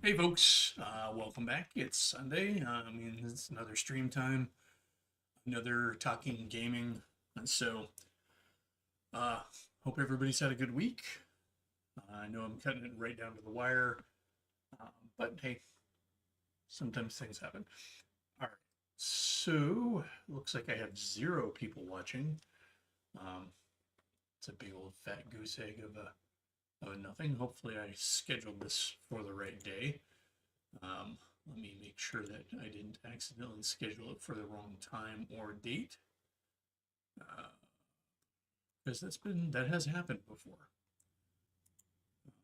Hey folks, welcome back. It's Sunday. It's another stream time, another talking gaming. And so, uh, hope everybody's had a good week. I know I'm cutting it right down to the wire, but hey, sometimes things happen. All right, so looks like I have 0 people watching. Um, it's a big old fat goose egg of a nothing. Hopefully, I scheduled this for the right day. Let me make sure that I didn't accidentally schedule it for the wrong time or date, because that has happened before.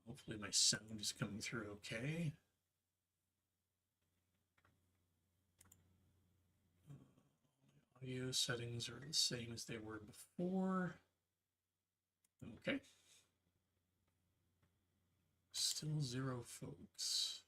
Hopefully my sound is coming through okay. Audio settings are the same as they were before. Okay. Still 0 folks.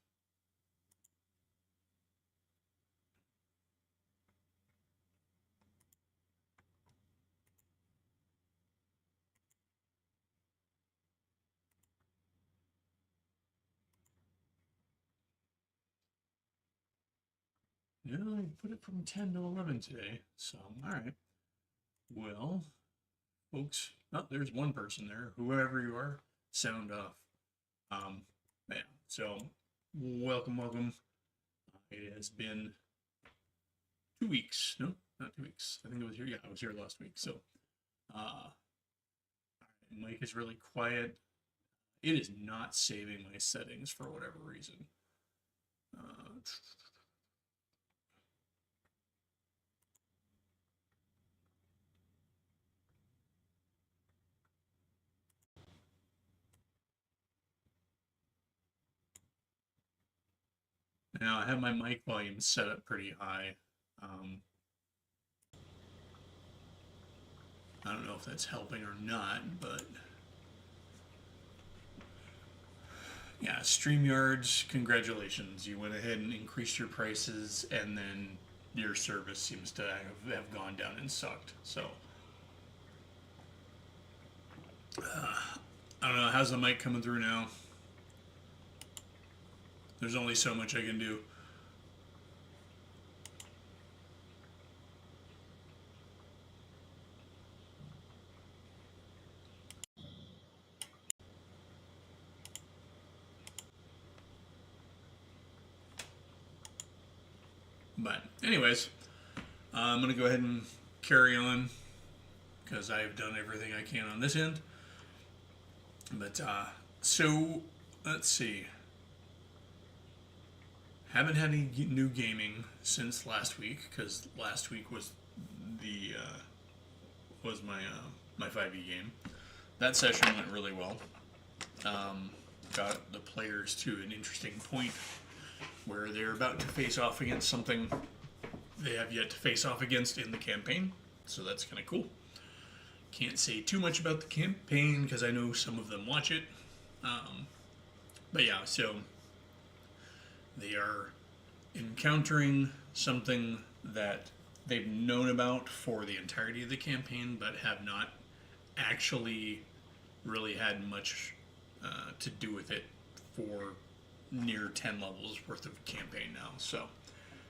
No, I put it from 10 to 11 today. So, all right. Well, folks, oh, there's one person there. Whoever you are, sound off. Um, yeah. So, welcome. It has been 2 weeks. No, not 2 weeks. I think it was here. Yeah, I was here last week. So, uh, mic is really quiet. It is not saving my settings for whatever reason. Now I have my mic volume set up pretty high. Um, I don't know if that's helping or not, but yeah, StreamYards, congratulations. You went ahead and increased your prices, and then your service seems to have gone down and sucked. So, I don't know. How's the mic coming through now? There's only so much I can do. But, anyways, I'm going to go ahead and carry on because I've done everything I can on this end. But, so, let's see. Haven't had any new gaming since last week because last week was the my 5e game. That session went really well. Got the players to an interesting point where they're about to face off against something they have yet to face off against in the campaign. So that's kind of cool. Can't say too much about the campaign because I know some of them watch it. But yeah, so they are encountering something that they've known about for the entirety of the campaign, but have not actually really had much to do with it for near 10 levels worth of campaign now. So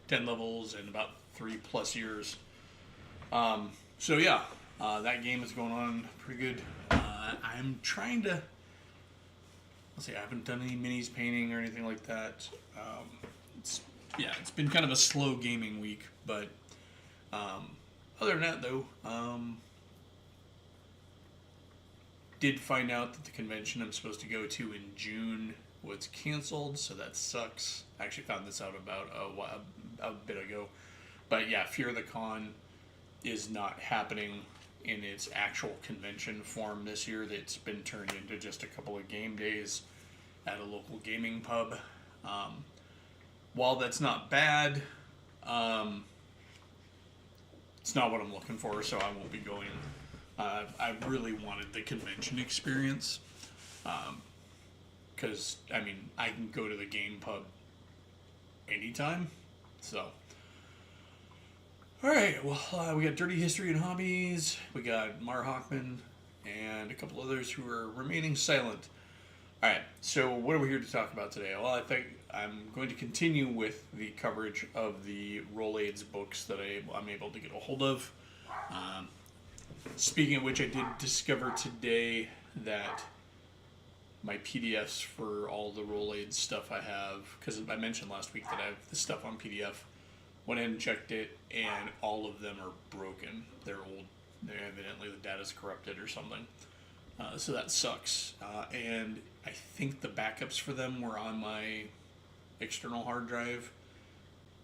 10 levels in about 3+ years. So yeah, that game is going on pretty good. I'm trying to. Let's see, I haven't done any minis painting or anything like that. It's been kind of a slow gaming week, but other than that, though, did find out that the convention I'm supposed to go to in June was canceled, so that sucks. I actually found this out about a bit ago. But yeah, Fear of the Con is not happening in its actual convention form this year. It's been turned into just a couple of game days at a local gaming pub. While that's not bad, it's not what I'm looking for, so I won't be going. I really wanted the convention experience because, I can go to the game pub anytime. So, all right, well, we got Dirty History and Hobbies, we got Mar Hockman, and a couple others who are remaining silent. All right, so what are we here to talk about today? Well, I think I'm going to continue with the coverage of the Rolaids books that I'm able to get a hold of. Um, Speaking of which, I did discover today that my PDFs for all the Rolaids stuff I have, because I mentioned last week that I have the stuff on PDF, went in and checked it, and all of them are broken. They're old. They're evidently the data's corrupted or something. So that sucks. And I think the backups for them were on my external hard drive,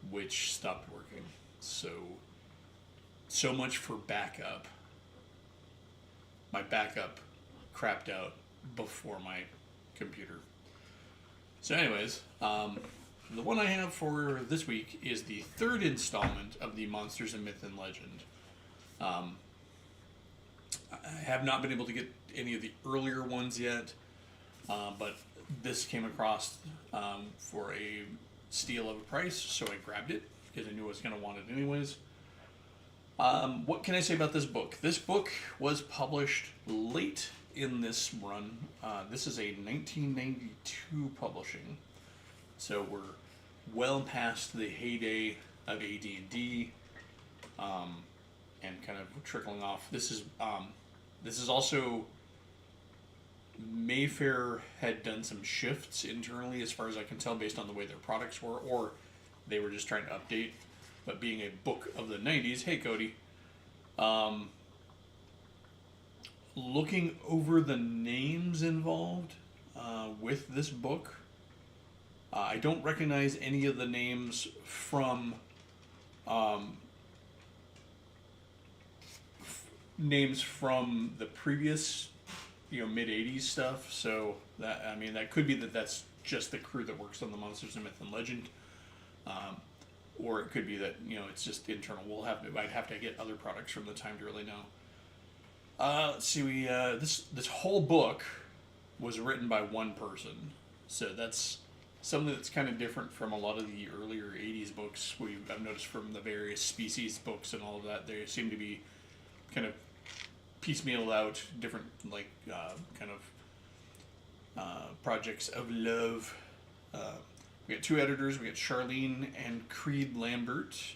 which stopped working. So much for backup. My backup crapped out before my computer. So anyways, the one I have for this week is the third installment of the Monsters and Myth and Legend. I have not been able to get any of the earlier ones yet, but this came across for a steal of a price, so I grabbed it because I knew I was going to want it anyways. What can I say about this book? This book was published late in this run. This is a 1992 publishing, so we're well past the heyday of AD&D, and kind of trickling off. This is also, Mayfair had done some shifts internally, as far as I can tell, based on the way their products were, or they were just trying to update. But being a book of the 90s, hey Cody, looking over the names involved with this book, I don't recognize any of the names from the previous, mid 80s stuff. So that could be that's just the crew that works on the Monsters and Myth and Legend. Or it could be that, it's just internal. I'd have to get other products from the time to really know. Let's see, this whole book was written by one person. So that's something that's kind of different from a lot of the earlier 80s books. I've noticed from the various Species books and all of that, they seem to be kind of piecemealed out, different, projects of love. We got two editors. We got Charlene and Creed Lambert.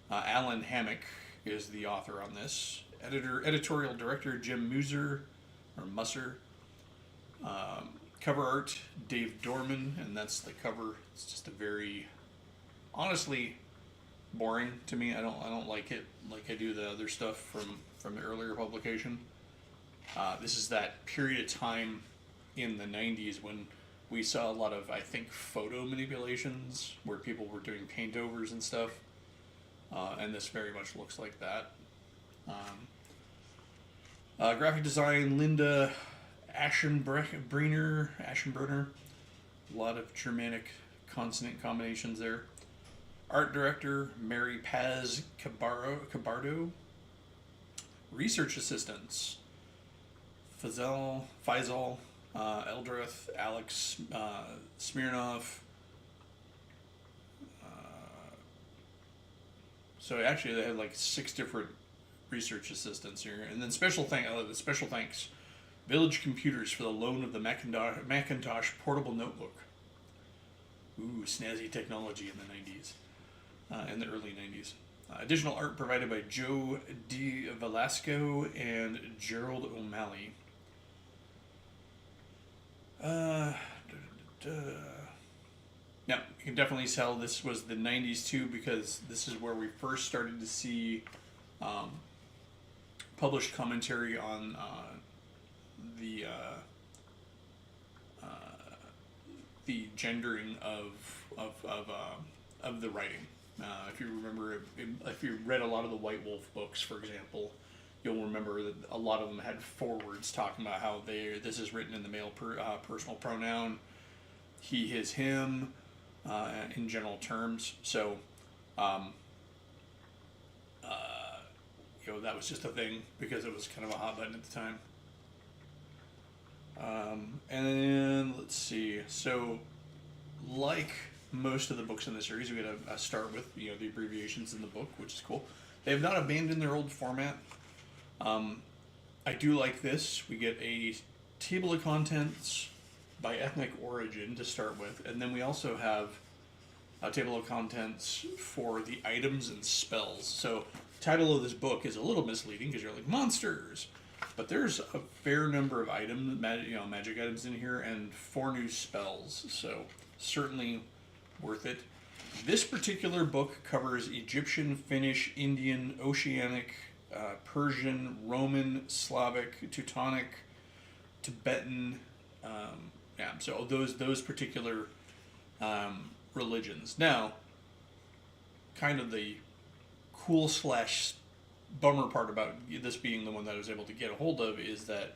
Alan Hammock is the author on this. Editorial director Jim Musser. Cover art Dave Dorman, and that's the cover. It's just a very, honestly, boring to me. I don't like it like I do the other stuff from the earlier publication. This is that period of time in the 90s when we saw a lot of, I think, photo manipulations where people were doing paint overs and stuff. And this very much looks like that. Graphic design, Linda Aschenbrenner. A lot of Germanic consonant combinations there. Art director, Mary Paz Cabardo. Research assistants, Faisal, Eldrith, Alex Smirnov. So actually, they had like 6 different research assistants here, and then special thanks, Village Computers for the loan of the Macintosh portable notebook. Ooh, snazzy technology in the 90s, in the early 90s. Additional art provided by Joe D. Velasco and Gerald O'Malley. Now, you can definitely tell this was the 90s too, because this is where we first started to see published commentary on the gendering of the writing. If you remember, if you read a lot of the White Wolf books, for example, you'll remember that a lot of them had forewords talking about how this is written in the male personal pronoun, he, his, him, in general terms. So, that was just a thing because it was kind of a hot button at the time. And then let's see. So, like most of the books in the series, we got to start with the abbreviations in the book, which is cool. They have not abandoned their old format. I do like this. We get a table of contents by ethnic origin to start with, and then we also have a table of contents for the items and spells. So, the title of this book is a little misleading because you're like monsters, but there's a fair number of items, magic items in here, and 4 new spells. So, certainly worth it. This particular book covers Egyptian, Finnish, Indian, Oceanic, Persian, Roman, Slavic, Teutonic, Tibetan. So those particular religions. Now, kind of the cool slash bummer part about this being the one that I was able to get a hold of is that,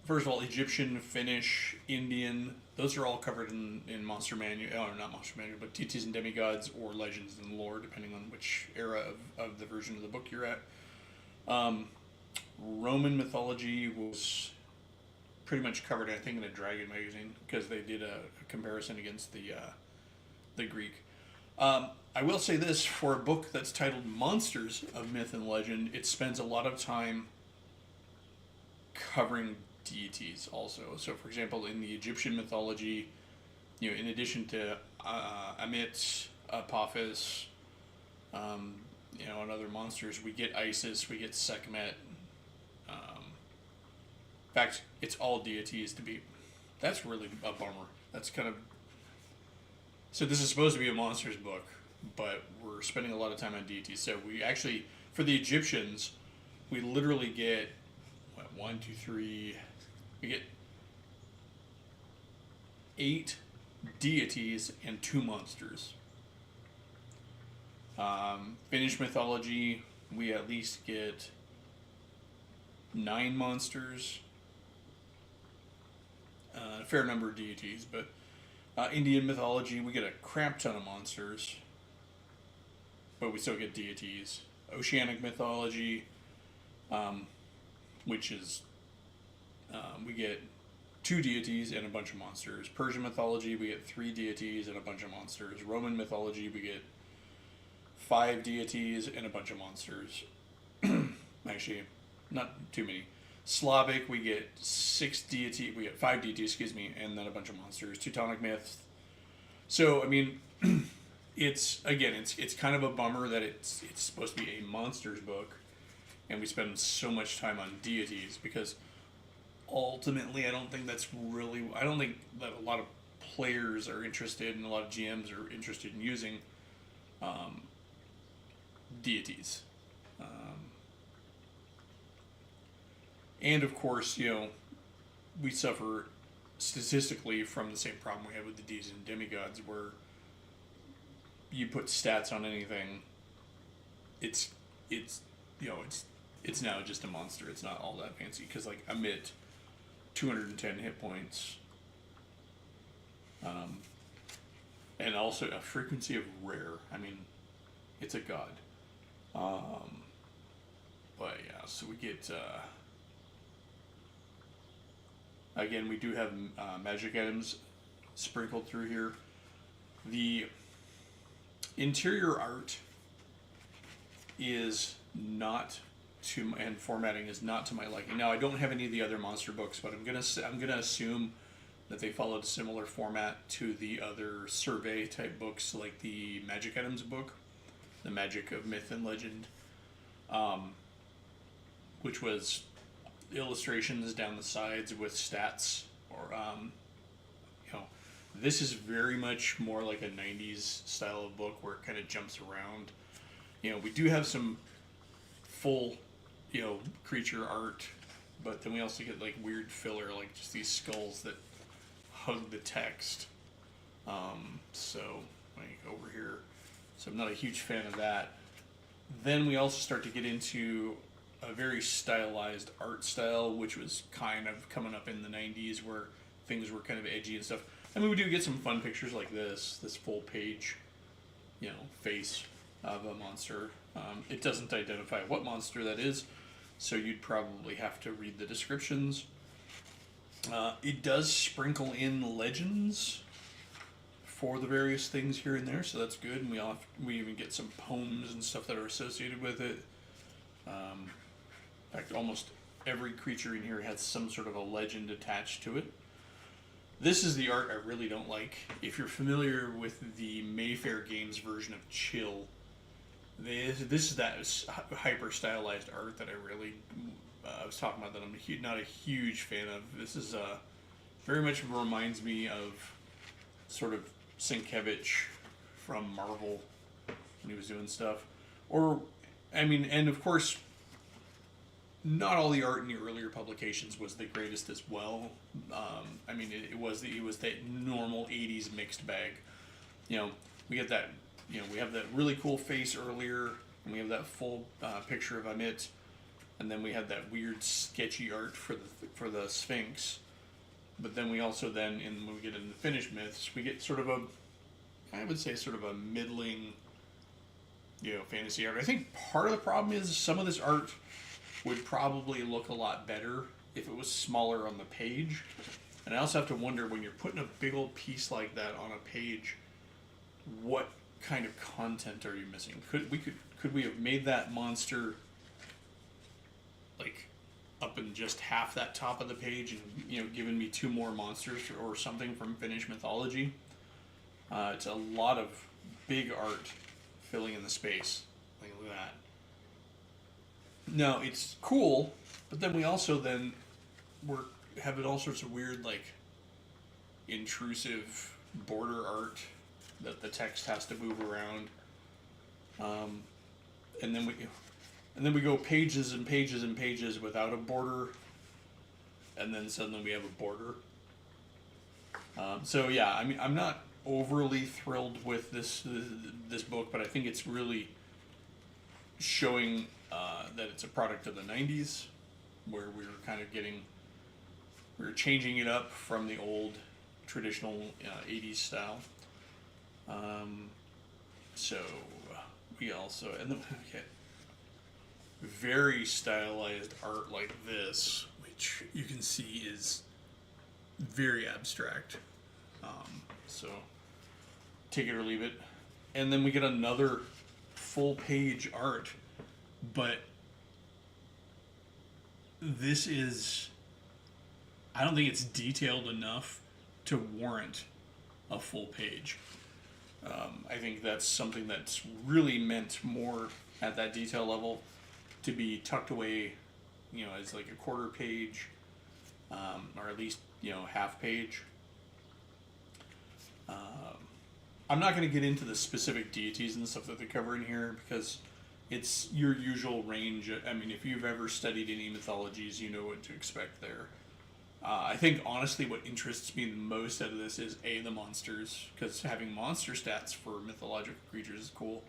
first of all, Egyptian, Finnish, Indian, those are all covered in Monster Manual, or not Monster Manual, but Deities and Demigods or Legends and Lore, depending on which era of the version of the book you're at. Roman mythology was pretty much covered, I think, in a Dragon magazine because they did a comparison against the Greek. I will say this, for a book that's titled Monsters of Myth and Legend, it spends a lot of time covering deities also. So, for example, in the Egyptian mythology, in addition to Ammit, Apophis, and other monsters, we get Isis, we get Sekhmet. In fact, it's all deities to be. That's really a bummer. That's kind of. So this is supposed to be a monsters book, but we're spending a lot of time on deities. So we actually, for the Egyptians, we literally get, we get 8 deities and 2 monsters. Finnish mythology, we at least get 9 monsters, a fair number of deities, but Indian mythology, we get a crap ton of monsters, but we still get deities. Oceanic mythology, which is, we get 2 deities and a bunch of monsters. Persian mythology, we get 3 deities and a bunch of monsters. Roman mythology, we get 5 deities and a bunch of monsters. Actually, not too many. Slavic, we get 5 deities, and then a bunch of monsters. Teutonic myth. So, I mean, it's kind of a bummer that it's supposed to be a monsters book, and we spend so much time on deities, because ultimately I don't think that a lot of players are interested, and a lot of GMs are interested in using deities. And of course, we suffer statistically from the same problem we have with the deities and demigods, where you put stats on anything, it's now just a monster. It's not all that fancy, because like Ammit, 210 hit points, and also a frequency of rare. I mean, it's a god. But yeah, so we get. Again, we do have magic items sprinkled through here. The interior art is not and formatting is not to my liking. Now, I don't have any of the other monster books, but I'm gonna assume that they followed a similar format to the other survey type books, like the Magic Items book, the Magic of Myth and Legend, which was illustrations down the sides with stats, or this is very much more like a 90s style of book where it kind of jumps around. We do have some full creature art, but then we also get like weird filler, like just these skulls that hug the text. So like over here, so I'm not a huge fan of that. Then we also start to get into a very stylized art style, which was kind of coming up in the 90s, where things were kind of edgy and stuff. I mean, we do get some fun pictures like this full page, face of a monster. It doesn't identify what monster that is, so you'd probably have to read the descriptions. It does sprinkle in legends for the various things here and there, so that's good. And we even get some poems and stuff that are associated with it. In fact, almost every creature in here has some sort of a legend attached to it. This is the art I really don't like. If you're familiar with the Mayfair Games version of Chill, this is that hyper stylized art that I really I was talking about that I'm not a huge fan of. This is very much reminds me of sort of Sienkiewicz from Marvel when he was doing stuff. Or, I mean, and of course, not all the art in the earlier publications was the greatest as well. I mean, it was that normal '80s mixed bag. You know, we get that. You know, we have that really cool face earlier, and we have that full picture of Amit, and then we had that weird sketchy art for the Sphinx. But then we also when we get into the finished myths, we get sort of I would say sort of a middling, fantasy art. I think part of the problem is some of this art would probably look a lot better if it was smaller on the page. And I also have to wonder, when you're putting a big old piece like that on a page, what kind of content are you missing? Could we have made that monster like up in just half that top of the page and given me 2 more monsters or something from Finnish mythology? It's a lot of big art filling in the space. Like, look at that. No, it's cool, but then we also we're having all sorts of weird, like, intrusive border art that the text has to move around, and then we go pages and pages and pages without a border, and then suddenly we have a border. So yeah, I mean, I'm not overly thrilled with this book, but I think it's really showing that it's a product of the '90s, where we were changing it up from the old traditional '80s style. So we also very stylized art like this, which you can see is very abstract. So take it or leave it. And then we get another full page art, but this is, I don't think it's detailed enough to warrant a full page. I think that's something that's really meant more at that detail level to be tucked away, as like a quarter page, or at least, half page. I'm not going to get into the specific deities and stuff that they cover in here because it's your usual range. I mean, if you've ever studied any mythologies, you know what to expect there. I think, honestly, what interests me the most out of this is, the monsters, because having monster stats for mythological creatures is cool.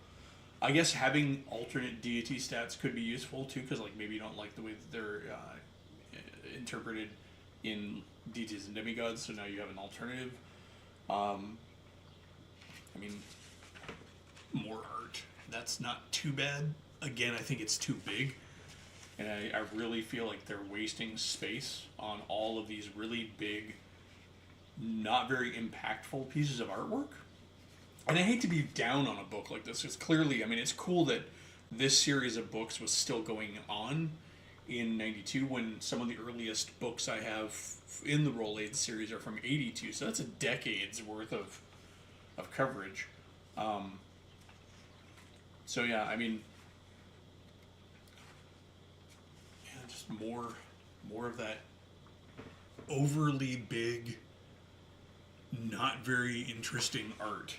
I guess having alternate deity stats could be useful, too, because, like, maybe you don't like the way that they're interpreted in deities and demigods, so now you have an alternative. I mean, more art. That's not too bad. Again, I think it's too big. And I really feel like they're wasting space on all of these really big, not very impactful pieces of artwork. And I hate to be down on a book like this. It's clearly, I mean, it's cool that this series of books was still going on in '92 when some of the earliest books I have in the Roll Aid series are from '82. So that's a decade's worth of coverage. So yeah, I mean, just more of that overly big, not very interesting art.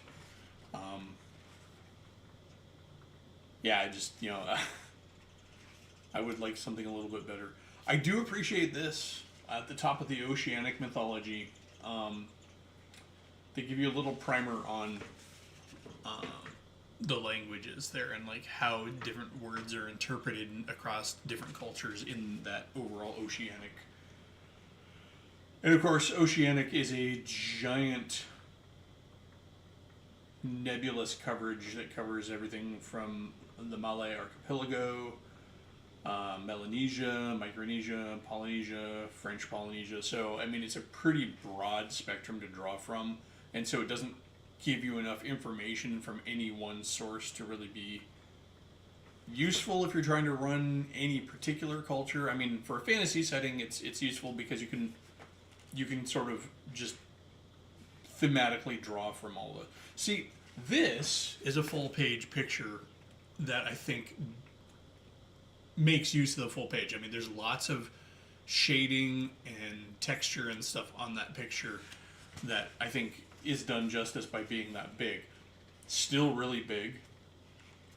Yeah, I just, I would like something a little bit better. I do appreciate this at the top of the Oceanic mythology. They give you a little primer on the languages there and like how different words are interpreted across different cultures in that overall Oceanic. And of course, Oceanic is a giant nebulous coverage that covers everything from the Malay Archipelago, Melanesia, Micronesia, Polynesia, French Polynesia. So, I mean, it's a pretty broad spectrum to draw from, and so it doesn't give you enough information from any one source to really be, useful if you're trying to run any particular culture. I mean, for a fantasy setting, it's useful because you can sort of just thematically draw from all the. See, this is a full page picture that I think makes use of the full page. I mean, there's lots of shading and texture and stuff on that picture that I think is done justice by being that big. Still really big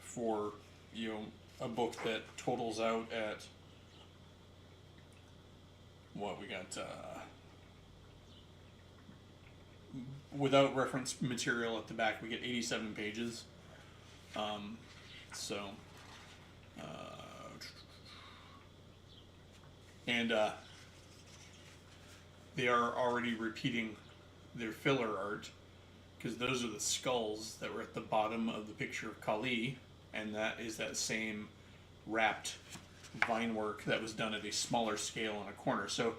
for, you know, a book that totals out at what we got without reference material at the back we get 87 pages. So and they are already repeating their filler art because those are the skulls that were at the bottom of the picture of Kali, and that is that same wrapped vine work that was done at a smaller scale in a corner. So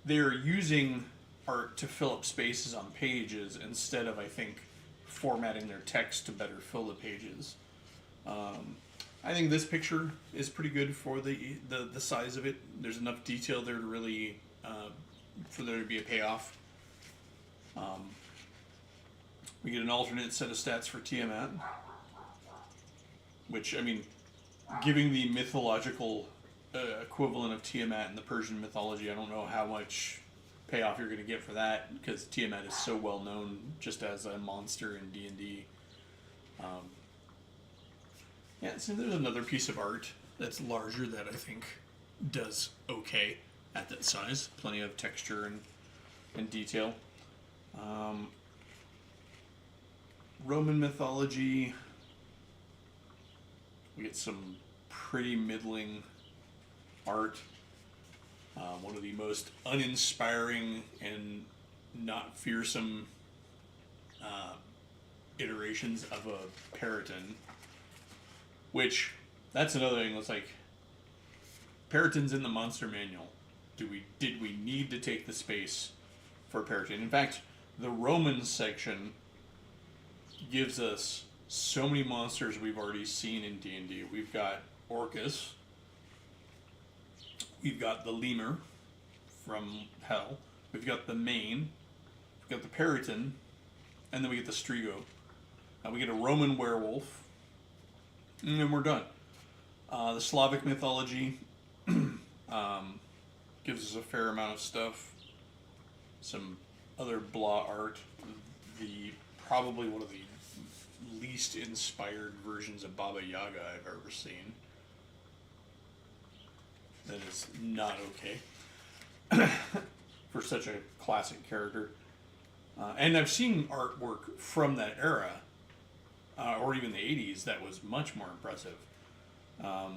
they're using art to fill up spaces on pages instead of, I think, formatting their text to better fill the pages. I think this picture is pretty good for the size of it. There's enough detail there to really for there to be a payoff. We get an alternate set of stats for Tiamat, which, I mean, giving the mythological equivalent of Tiamat in the Persian mythology, I don't know how much payoff you're going to get for that, because Tiamat is so well known just as a monster in D&D. Yeah, so there's another piece of art that's larger that I think does okay at that size. Plenty of texture and detail. Roman mythology, we get some pretty middling art. One of the most uninspiring and not fearsome iterations of a Peryton, which, that's another thing. It's like, Peryton's in the monster manual. Did we need to take the space for Peryton? In fact, the Roman section gives us so many monsters we've already seen in D&D. We've got Orcus. We've got the Lemur from Hell. We've got the Main. We've got the Peryton. And then we get the Strigo. We get a Roman werewolf. And then we're done. The Slavic mythology gives us a fair amount of stuff. Some other blah art. Probably one of the least inspired versions of Baba Yaga I've ever seen. That is not okay for such a classic character. And I've seen artwork from that era, or even the 80s, that was much more impressive. Now,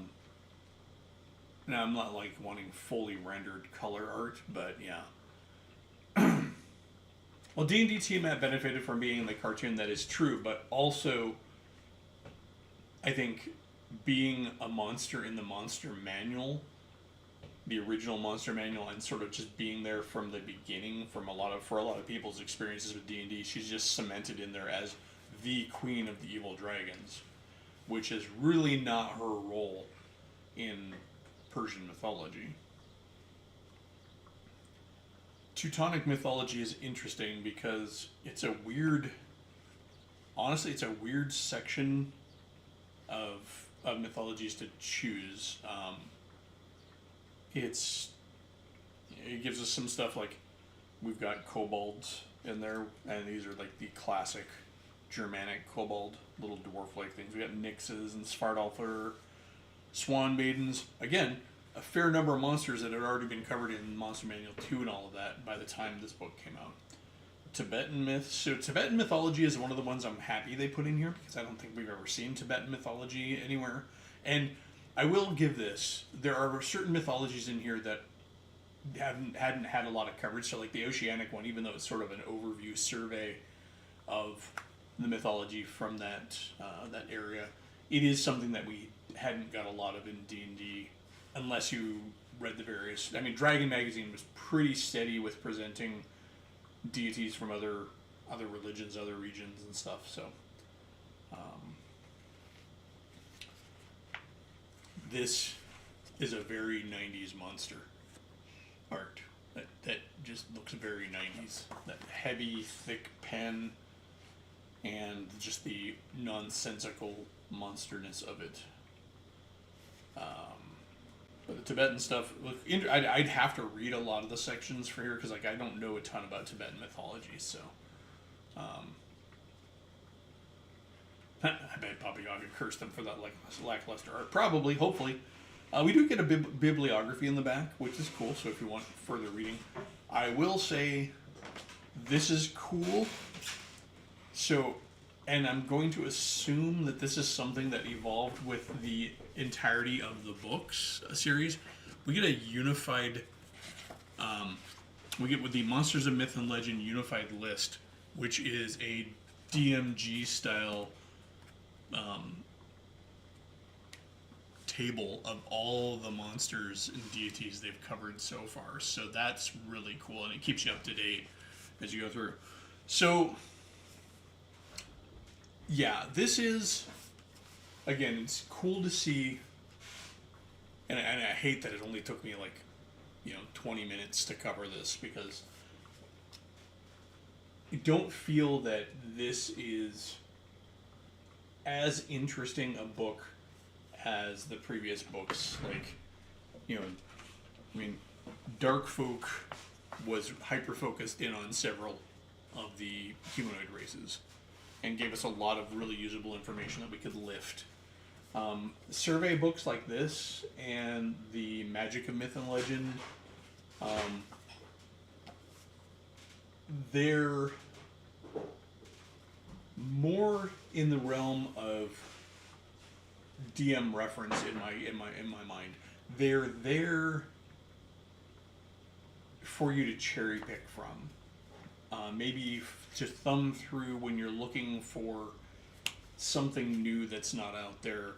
I'm not like wanting fully rendered color art, but yeah. Well, D&D Tiamat benefited from being in the cartoon, that is true, but also, I think, being a monster in the monster manual, the original monster manual, and sort of just being there from the beginning for a lot of people's experiences with D&D, she's just cemented in there as the queen of the evil dragons, which is really not her role in Persian mythology. Teutonic mythology is interesting because it's a weird section of mythologies to choose. It gives us some stuff like we've got kobolds in there, and these are like the classic Germanic kobold, little dwarf-like things. We got Nixes and Svartalfur, Swan Maidens. Again, a fair number of monsters that had already been covered in Monster Manual 2 and all of that by the time this book came out. Tibetan myths. So Tibetan mythology is one of the ones I'm happy they put in here, because I don't think we've ever seen Tibetan mythology anywhere. And I will give this, there are certain mythologies in here that hadn't had a lot of coverage. So like the Oceanic one, even though it's sort of an overview survey of the mythology from that area, it is something that we hadn't got a lot of in D&D unless you read the various. I mean, Dragon Magazine was pretty steady with presenting deities from other religions, other regions and stuff. So this is a very 90s monster art. That just looks very 90s. That heavy, thick pen, and just the nonsensical monsterness of it. But the Tibetan stuff, look, I'd have to read a lot of the sections for here because like I don't know a ton about Tibetan mythology, so I bet Baba Yaga cursed them for that like lackluster art. Probably, hopefully. We do get a bibliography in the back, which is cool. So if you want further reading, I will say this is cool. So, and I'm going to assume that this is something that evolved with the entirety of the books series. We get a unified, we get with the Monsters of Myth and Legend unified list, which is a DMG style table of all the monsters and deities they've covered so far. So that's really cool, and it keeps you up to date as you go through. So yeah, this is, again, it's cool to see, and I hate that it only took me like 20 minutes to cover this, because I don't feel that this is as interesting a book as the previous books. Like, I mean, Dark Folk was hyper focused in on several of the humanoid races and gave us a lot of really usable information that we could lift. Survey books like this and the Magic of Myth and Legend, they're more in the realm of DM reference in my mind. They're there for you to cherry pick from. Maybe to thumb through when you're looking for something new that's not out there,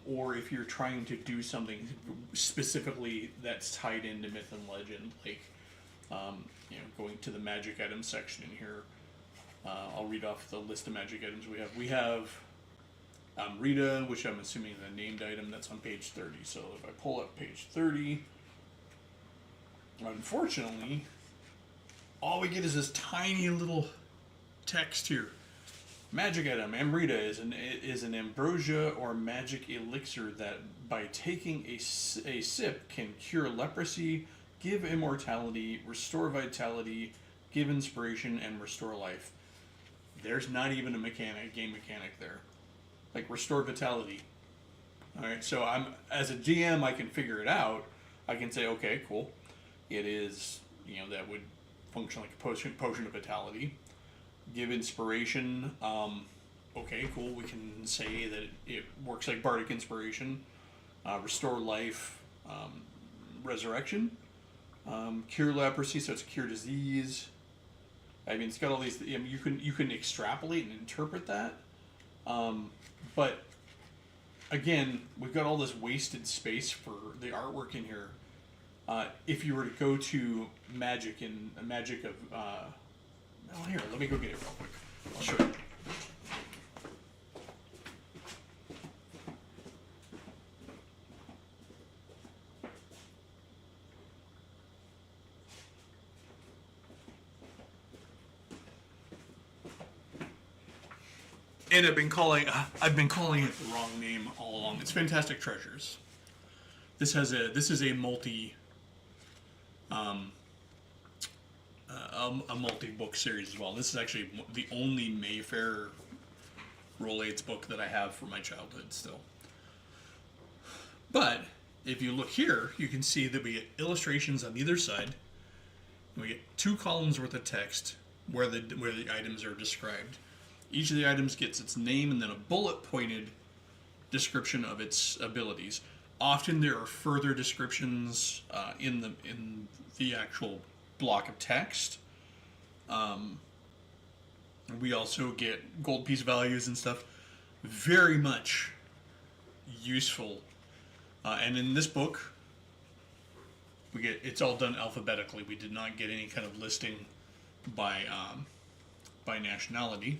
or if you're trying to do something specifically that's tied into myth and legend, like going to the magic items section in here. I'll read off the list of magic items we have. We have Rita, which I'm assuming is a named item. That's on page 30. So if I pull up page 30, unfortunately, all we get is this tiny little text here. Magic item, Amrita, is an ambrosia or magic elixir that, by taking a sip, can cure leprosy, give immortality, restore vitality, give inspiration, and restore life. There's not even a game mechanic there. Like, restore vitality. Alright, so as a GM, I can figure it out. I can say, okay, cool. It is, that would function like a potion of vitality. Give inspiration. Okay, cool. We can say that it works like bardic inspiration. Restore life. Resurrection. Cure leprosy, so it's cure disease. I mean, it's got all these. You can extrapolate and interpret that. But again, we've got all this wasted space for the artwork in here. If you were to go to Magic and Magic of, here, let me go get it real quick. I'll show you. And I've been calling it the wrong name all along. It's Fantastic Treasures. This is a multi-book series as well. This is actually the only Mayfair Rolaids book that I have from my childhood still. But if you look here, you can see that we get illustrations on either side. We get 2 columns worth of text where the items are described. Each of the items gets its name and then a bullet-pointed description of its abilities. Often there are further descriptions in the actual block of text. We also get gold piece values and stuff. Very much useful. And in this book, it's all done alphabetically. We did not get any kind of listing by nationality.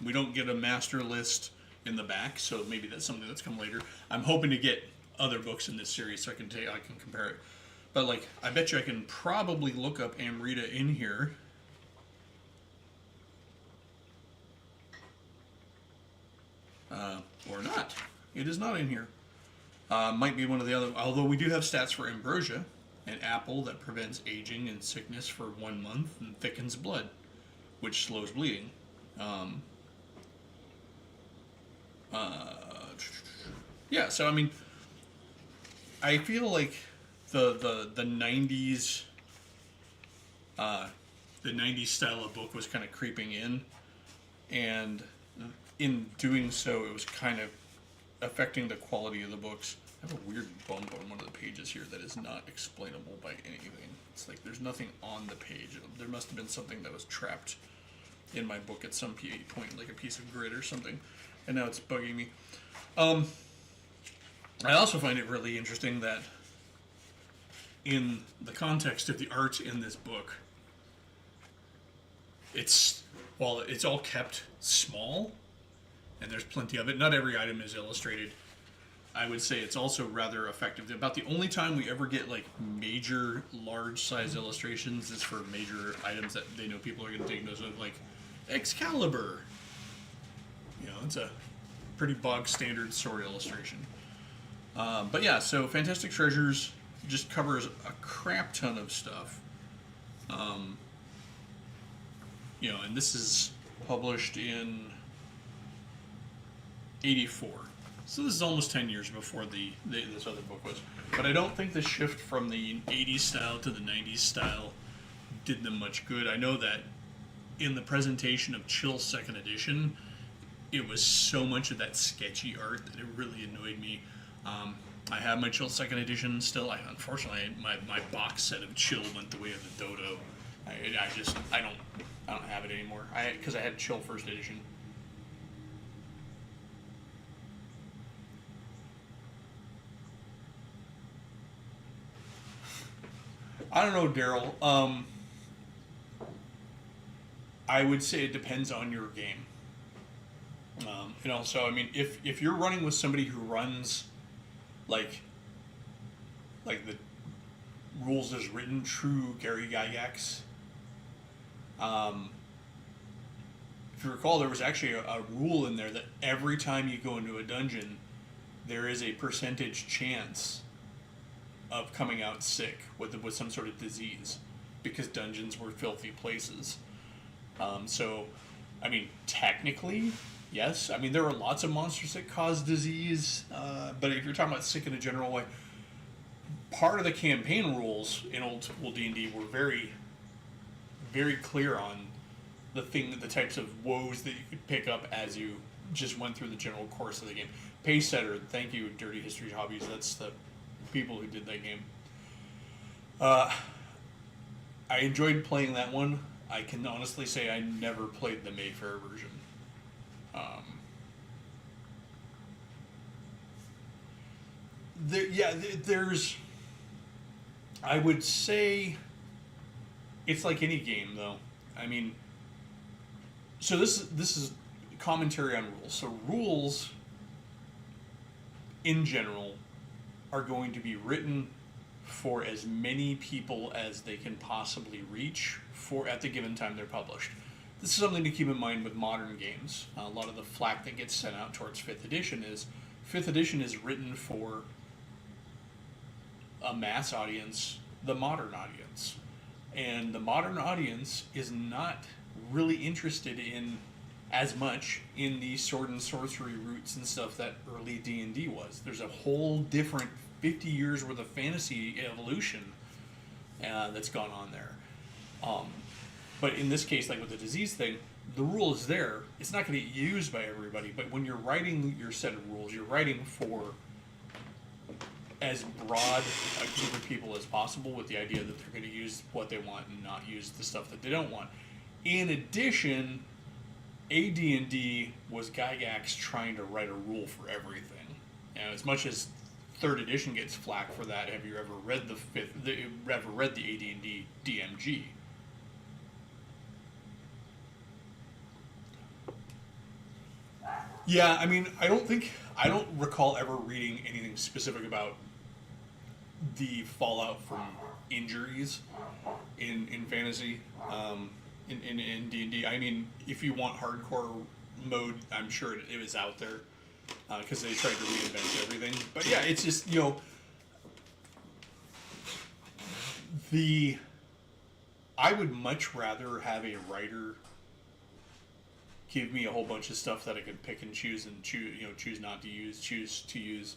We don't get a master list in the back, so maybe that's something that's come later. I'm hoping to get other books in this series, so I can compare it. But like, I bet you I can probably look up Amrita in here. Or not. It is not in here. Might be one of the other. Although we do have stats for ambrosia, an apple that prevents aging and sickness for 1 month and thickens blood, which slows bleeding. Yeah, so I mean, I feel like the 90s the 90s style of book was kind of creeping in, and in doing so, it was kind of affecting the quality of the books. I have a weird bump on one of the pages here that is not explainable by anything. It's like there's nothing on the page. There must have been something that was trapped in my book at some point, like a piece of grit or something, and now it's bugging me. I also find it really interesting that in the context of the art in this book, while it's all kept small, and there's plenty of it, not every item is illustrated. I would say it's also rather effective. About the only time we ever get like major large size illustrations is for major items that they know people are going to take notice of, like Excalibur. You know, it's a pretty bog standard sword illustration. But yeah, so Fantastic Treasures just covers a crap ton of stuff. You know, and this is published in '84. So this is almost 10 years before this other book was. But I don't think the shift from the 80s style to the 90s style did them much good. I know that in the presentation of Chill 2nd edition, it was so much of that sketchy art that it really annoyed me. I have my Chill 2nd edition still. Unfortunately, my box set of Chill went the way of the dodo. I don't have it anymore. Because I had Chill 1st edition. I don't know, Daryl. I would say it depends on your game. You know, so I mean, if you're running with somebody who runs like the rules as written, true Gary Gygax. If you recall, there was actually a rule in there that every time you go into a dungeon, there is a percentage chance of coming out sick with some sort of disease, because dungeons were filthy places. So, I mean, technically, yes. I mean, there are lots of monsters that cause disease, but if you're talking about sick in a general way, part of the campaign rules in old school D&D were very, very clear on the types of woes that you could pick up as you just went through the general course of the game. Pacesetter, thank you, Dirty History Hobbies. That's the people who did that game. I enjoyed playing that one. I can honestly say I never played the Mayfair version. There's... I would say it's like any game, though. I mean, so this is commentary on rules. So rules, in general, are going to be written for as many people as they can possibly reach at the given time they're published. This is something to keep in mind with modern games. A lot of the flack that gets sent out towards 5th edition is written for a mass audience, the modern audience. And the modern audience is not really interested in as much in the sword and sorcery roots and stuff that early D&D was. There's a whole different 50 years worth of fantasy evolution that's gone on there. But in this case, like with the disease thing, the rule is there. It's not going to get used by everybody, but when you're writing your set of rules, you're writing for as broad a group of people as possible, with the idea that they're going to use what they want and not use the stuff that they don't want. In addition, AD&D was Gygax trying to write a rule for everything. And as much as 3rd edition gets flack for that, have you ever read the AD&D DMG? Yeah, I mean, I don't think I don't recall ever reading anything specific about the fallout from injuries in fantasy, in D&D. I mean, if you want hardcore mode, I'm sure it was out there because they tried to reinvent everything. But yeah, it's just, the I would much rather have a writer give me a whole bunch of stuff that I can pick and choose and choose not to use, choose to use,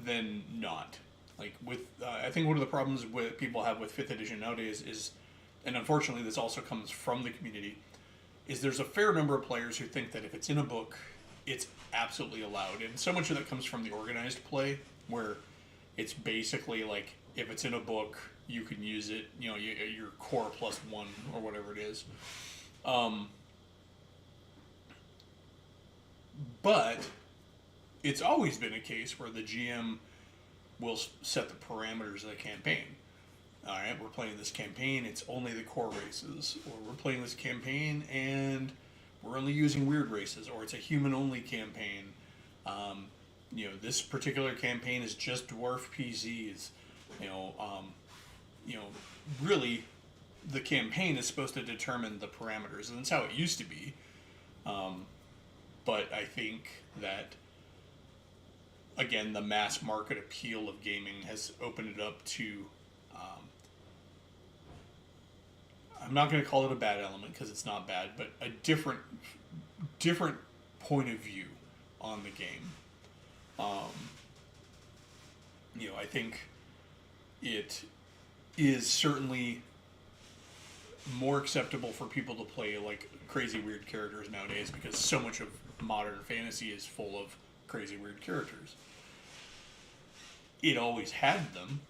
than not. Like with, I think one of the problems with people have with fifth edition nowadays is, and unfortunately this also comes from the community, is there's a fair number of players who think that if it's in a book, it's absolutely allowed, and so much of that comes from the organized play, where it's basically like if it's in a book, you can use it. Your core plus one or whatever it is. But it's always been a case where the GM will set the parameters of the campaign. All right, we're playing this campaign, it's only the core races. Or we're playing this campaign and we're only using weird races. Or it's a human only campaign. This particular campaign is just dwarf PCs. Really, the campaign is supposed to determine the parameters, and that's how it used to be. But I think that, again, the mass market appeal of gaming has opened it up to, I'm not going to call it a bad element because it's not bad, but a different point of view on the game. I think it is certainly more acceptable for people to play like crazy weird characters nowadays because so much of modern fantasy is full of crazy weird characters. It always had them,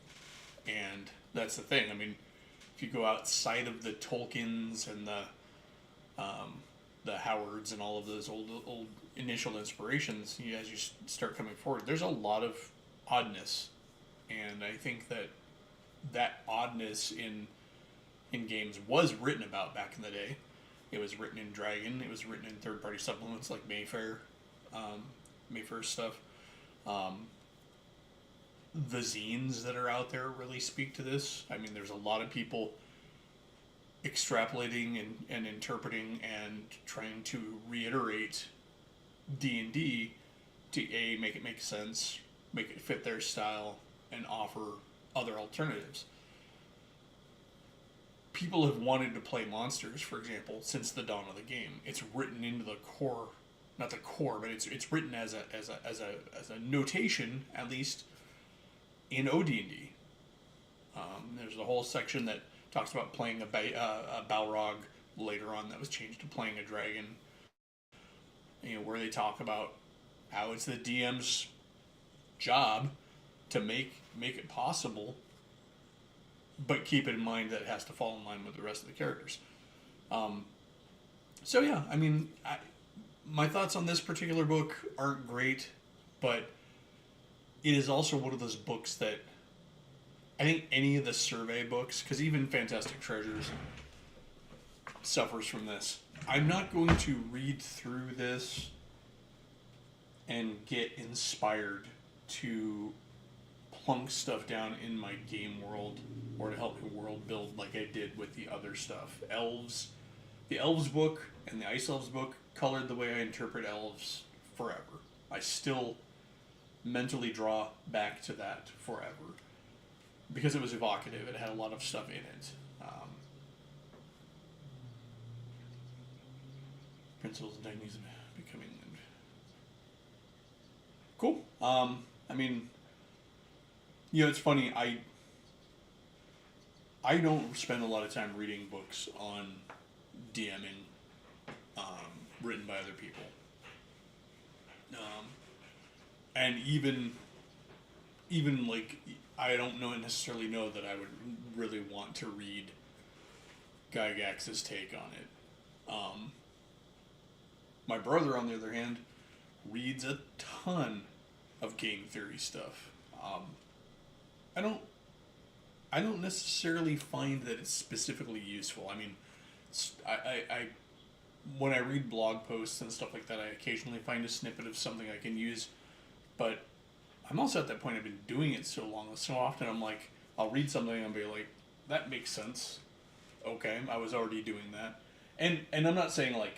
and that's the thing. I mean, if you go outside of the Tolkiens and the Howards and all of those old initial inspirations, as you start coming forward, there's a lot of oddness, and I think that oddness in games was written about back in the day. It was written in Dragon. It was written in third-party supplements like Mayfair, Mayfair stuff. The zines that are out there really speak to this. I mean, there's a lot of people extrapolating and interpreting and trying to reiterate D&D to make it make sense, make it fit their style, and offer other alternatives. People have wanted to play monsters, for example, since the dawn of the game. It's written into the core, not the core, but it's written as a notation, at least in OD&D. There's a whole section that talks about playing a Balrog later on that was changed to playing a dragon. Where they talk about how it's the DM's job to make it possible, but keep it in mind that it has to fall in line with the rest of the characters. So yeah, I mean, my thoughts on this particular book aren't great, but it is also one of those books that I think any of the survey books, because even Fantastic Treasures suffers from this. I'm not going to read through this and get inspired to plunk stuff down in my game world or to help me world build like I did with the other stuff. The Elves book and the Ice Elves book colored the way I interpret elves forever. I still mentally draw back to that forever because it was evocative. It had a lot of stuff in it. Principles and techniques of becoming cool. I mean, it's funny. I don't spend a lot of time reading books on DMing written by other people. And even like, I don't necessarily know that I would really want to read Gygax's take on it. My brother, on the other hand, reads a ton of game theory stuff. I don't necessarily find that it's specifically useful. I mean, when I read blog posts and stuff like that, I occasionally find a snippet of something I can use. But I'm also at that point, I've been doing it so long, so often I'm like, I'll read something and I'll be like, that makes sense. Okay, I was already doing that. And I'm not saying like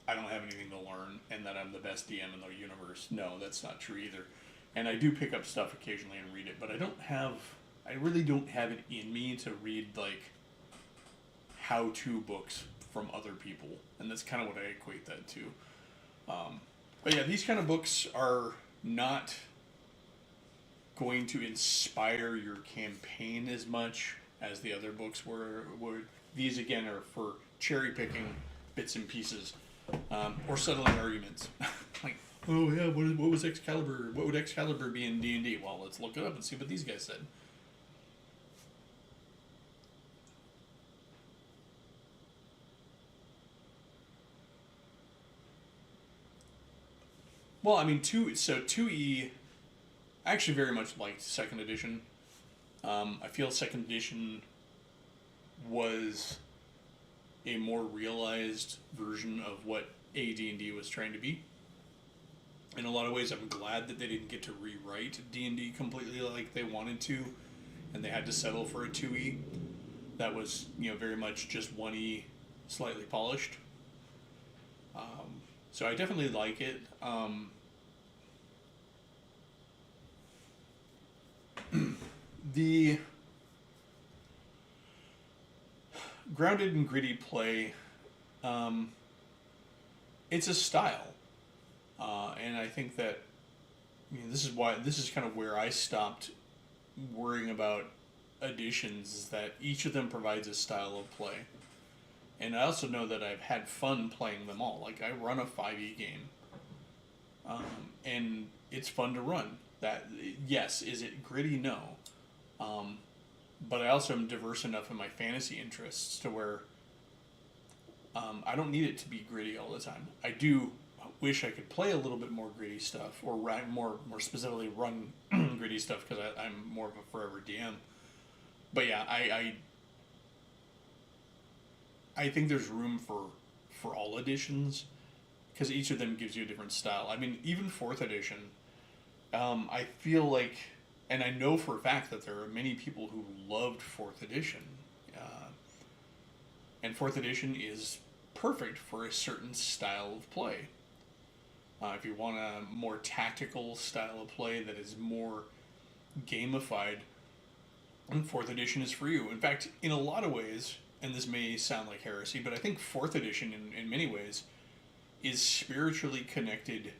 I don't have anything to learn and that I'm the best DM in the universe. No, that's not true either. And I do pick up stuff occasionally and read it, but I really don't have it in me to read like how-to books from other people, and that's kind of what I equate that to. But yeah, these kind of books are not going to inspire your campaign as much as the other books were. These again are for cherry picking bits and pieces, or settling arguments. Like, oh yeah, what was Excalibur? What would Excalibur be in D&D? Well, let's look it up and see what these guys said. Well, I mean, 2E, I actually very much liked second edition. I feel second edition was a more realized version of what AD&D was trying to be. In a lot of ways, I'm glad that they didn't get to rewrite D&D completely like they wanted to, and they had to settle for a 2E. That was, very much just 1E, slightly polished. So I definitely like it. The grounded and gritty play, it's a style, and I think that this is kind of where I stopped worrying about editions, is that each of them provides a style of play. And I also know that I've had fun playing them all. Like, I run a 5e game, and it's fun to run. That, yes, is it gritty? No. But I also am diverse enough in my fantasy interests to where I don't need it to be gritty all the time. I do wish I could play a little bit more gritty stuff, or more specifically run gritty stuff, because I'm more of a forever DM. But yeah, I think there's room for all editions, because each of them gives you a different style. I mean, even 4th edition, I feel like, and I know for a fact that there are many people who loved 4th edition. And 4th edition is perfect for a certain style of play. If you want a more tactical style of play that is more gamified, and 4th edition is for you. In fact, in a lot of ways, and this may sound like heresy, but I think 4th edition, in many ways, is spiritually connected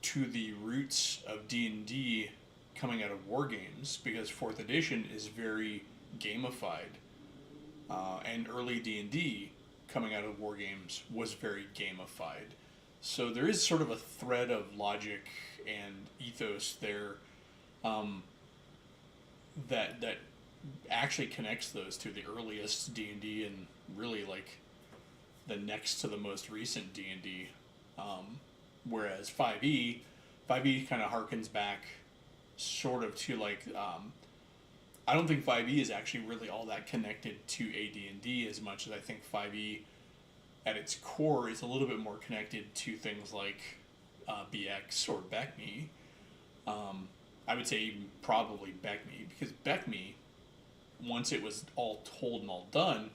to the roots of D&D coming out of war games, because 4th edition is very gamified, and early D&D coming out of war games was very gamified. So there is sort of a thread of logic and ethos there, that actually connects those to the earliest D&D and really like the next to the most recent D&D. Whereas 5e kind of harkens back sort of to like, I don't think 5e is actually really all that connected to AD&D as much as I think 5e at its core is a little bit more connected to things like BX or BECMI. I would say even probably BECMI, because BECMI, once it was all told and all done,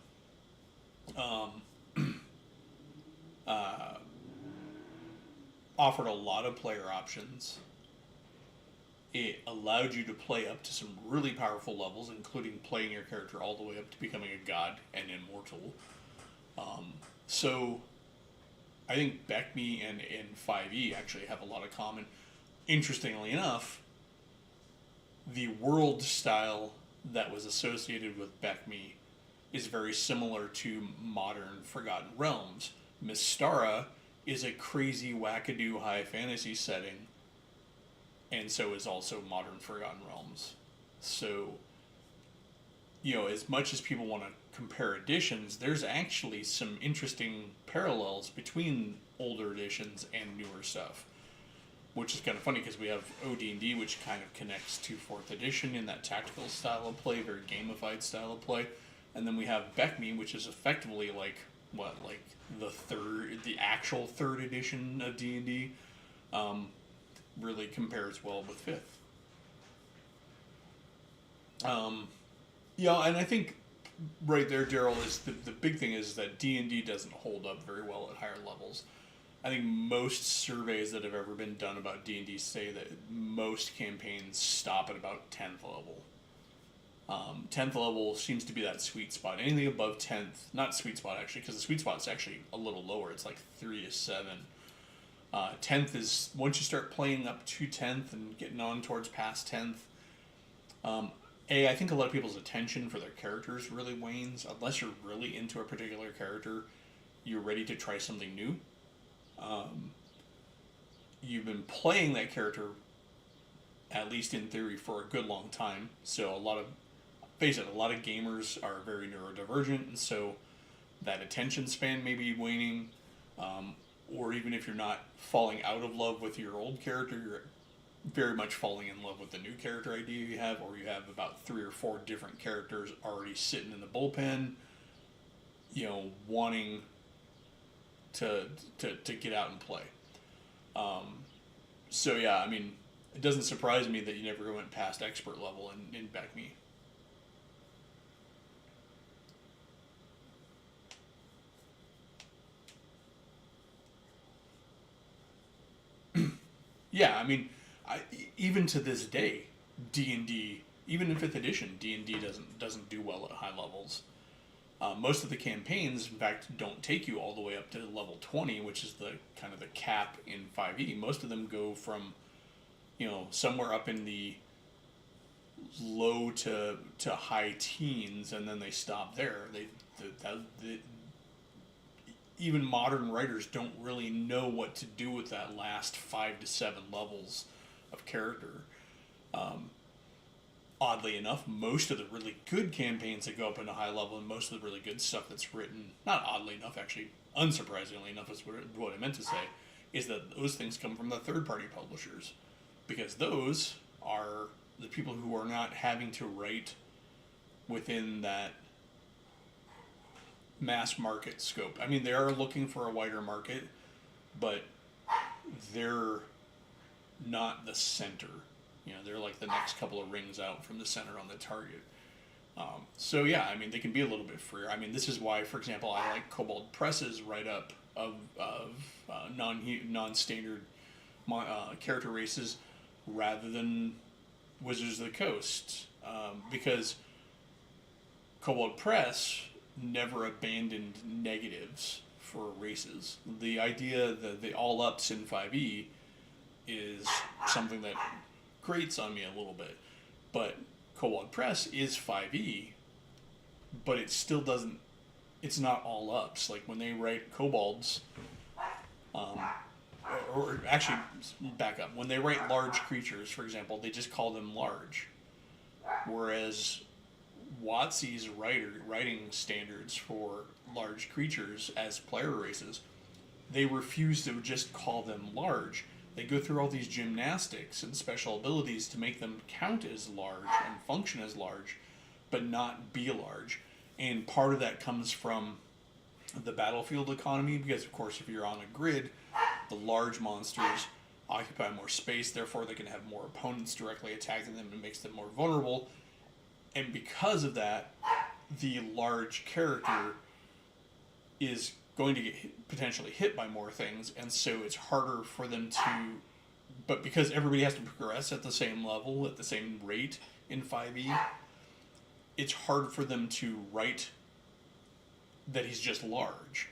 offered a lot of player options. It allowed you to play up to some really powerful levels, including playing your character all the way up to becoming a god and immortal. So I think BECMI and 5e actually have a lot of common. Interestingly enough, the world style that was associated with BECMI is very similar to modern Forgotten Realms. Mystara is a crazy wackadoo high fantasy setting, and so is also modern Forgotten Realms. So, as much as people want to compare editions, there's actually some interesting parallels between older editions and newer stuff, which is kind of funny because we have OD&D, which kind of connects to 4th edition in that tactical style of play, very gamified style of play, and then we have BECMI, which is effectively like what, like the actual third edition of D&D, really compares well with fifth. Yeah, and I think right there, Daryl, is the big thing is that D&D doesn't hold up very well at higher levels. I think most surveys that have ever been done about D&D say that most campaigns stop at about 10th level. 10th level seems to be that sweet spot. Anything above 10th, not sweet spot actually, because the sweet spot is actually a little lower. It's like 3 to 7. 10th is, once you start playing up to 10th and getting on towards past 10th, I think a lot of people's attention for their characters really wanes. Unless you're really into a particular character, you're ready to try something new. You've been playing that character, at least in theory, for a good long time. So a lot of gamers are very neurodivergent, and so that attention span may be waning. Or even if you're not falling out of love with your old character, you're very much falling in love with the new character idea you have, or you have about 3 or 4 different characters already sitting in the bullpen, wanting to get out and play. So yeah, I mean, it doesn't surprise me that you never went past expert level in BECME. Yeah, I mean, even to this day, D&D, even in 5th edition, D&D doesn't do well at high levels. Most of the campaigns, in fact, don't take you all the way up to level 20, which is the kind of the cap in 5e. Most of them go from, somewhere up in the low to high teens, and then they stop there. Even modern writers don't really know what to do with that last 5 to 7 levels of character. Oddly enough, most of the really good campaigns that go up into high level, and most of the really good stuff that's written, not oddly enough, actually, unsurprisingly enough is what I meant to say, is that those things come from the third-party publishers. Because those are the people who are not having to write within that mass market scope. I mean, they are looking for a wider market, but they're not the center. They're like the next couple of rings out from the center on the target. So yeah, I mean, they can be a little bit freer. I mean, this is why, for example, I like Kobold Press's write-up of non-standard character races rather than Wizards of the Coast, because Kobold Press never abandoned negatives for races. The idea that the all-ups in 5e is something that grates on me a little bit. But Kobold Press is 5e, but it still doesn't, it's not all-ups. Like when they write kobolds, or actually, back up. When they write large creatures, for example, they just call them large. Whereas WotC's writing standards for large creatures as player races, they refuse to just call them large. They go through all these gymnastics and special abilities to make them count as large and function as large, but not be large. And part of that comes from the battlefield economy, because of course if you're on a grid, the large monsters occupy more space, therefore they can have more opponents directly attacking them, and makes them more vulnerable. And because of that, the large character is going to get potentially hit by more things, and so it's harder for them to, but because everybody has to progress at the same level, at the same rate in 5e, it's hard for them to write that he's just large.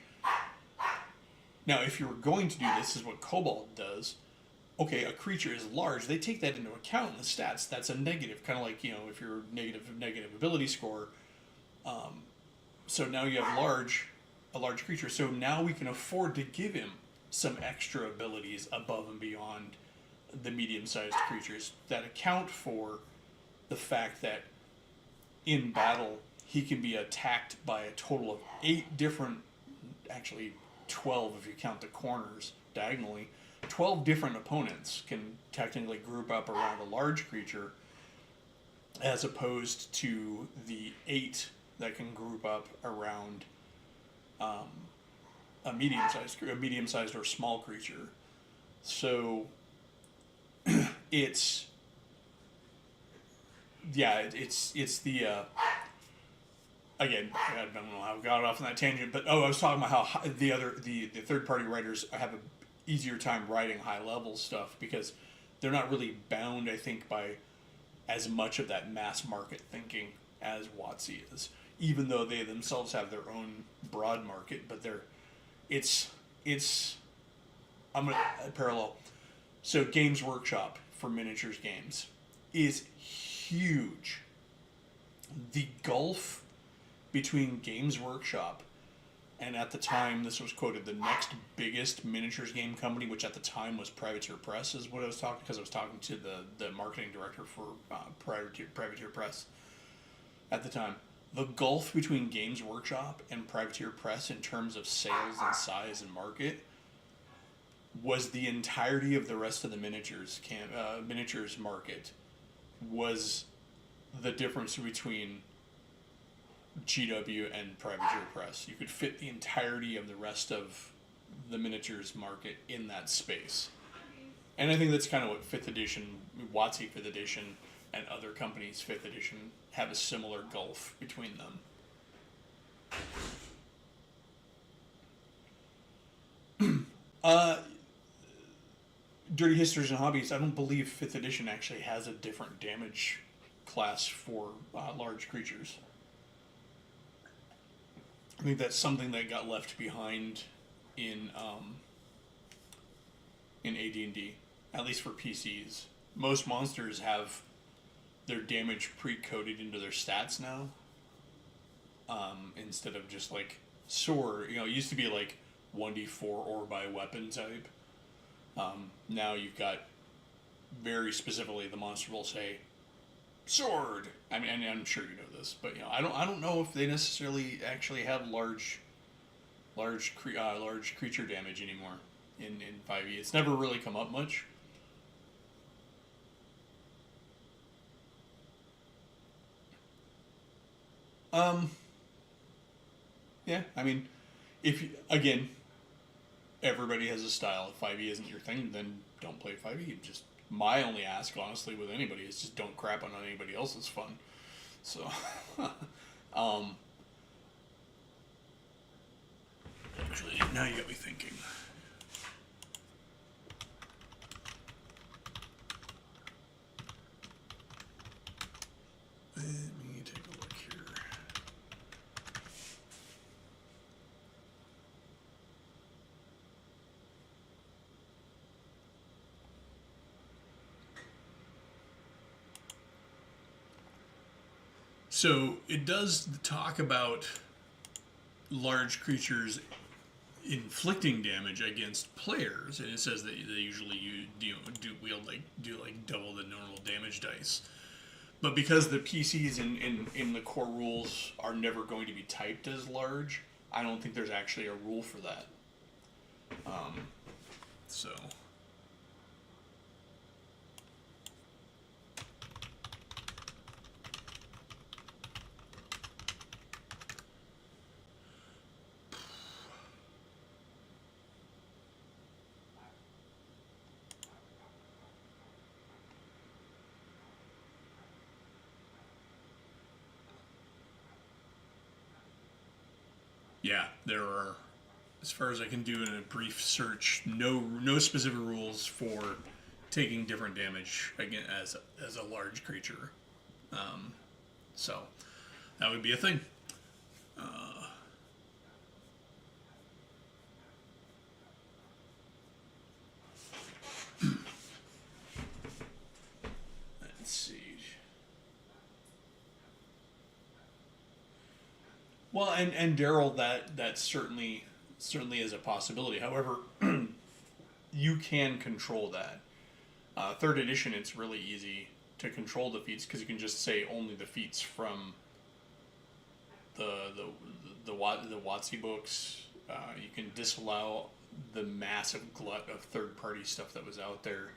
Now, if you were going to do this, is what Kobold does. Okay, a creature is large. They take that into account in the stats. That's a negative, kind of like, if you're negative ability score. So now you have a large creature. So now we can afford to give him some extra abilities above and beyond the medium-sized creatures that account for the fact that in battle he can be attacked by a total of 8 different, actually 12 if you count the corners diagonally. 12 different opponents can technically group up around a large creature, as opposed to the 8 that can group up around a medium-sized or small creature. So it's it's the again, I don't know how I got off on that tangent, but I was talking about how the third party writers have a easier time writing high level stuff because they're not really bound, I think, by as much of that mass market thinking as WotC is, even though they themselves have their own broad market. But it's I'm gonna parallel. So Games Workshop for miniatures games is huge. The gulf between Games Workshop and, at the time, this was quoted, the next biggest miniatures game company, which at the time was Privateer Press, is what I was talking, because I was talking to the marketing director for Privateer Press at the time. The gulf between Games Workshop and Privateer Press in terms of sales and size and market was the entirety of the rest of the miniatures market, was the difference between GW and Privateer Press. You could fit the entirety of the rest of the miniatures market in that space. And I think that's kind of what 5th edition, WotC 5th edition, and other companies' 5th edition have a similar gulf between them. Dirty Histories and Hobbies, I don't believe 5th edition actually has a different damage class for large creatures. I think that's something that got left behind in AD&D, at least for PCs. Most monsters have their damage pre-coded into their stats now, instead of just like sword. It used to be like 1d4 or by weapon type. Now you've got very specifically the monster will say sword. I mean, and I'm sure you know this, but I don't know if they necessarily actually have large creature damage anymore in 5e. It's never really come up much. Yeah, I mean, again, everybody has a style. If 5e isn't your thing, then don't play 5e. Just my only ask, honestly, with anybody is just don't crap on anybody else's fun. So, actually, now you got me thinking. Let me take a look here. So it does talk about large creatures inflicting damage against players, and it says that they usually do double the normal damage dice. But because the PCs in the core rules are never going to be typed as large, I don't think there's actually a rule for that. So. Yeah, there are, as far as I can do in a brief search, no specific rules for taking different damage again as a large creature. So that would be a thing. Let's see. Well, and Daryl, that certainly is a possibility. However, you can control that. Third edition, it's really easy to control the feats because you can just say only the feats from the WotC books. You can disallow the massive glut of third party stuff that was out there.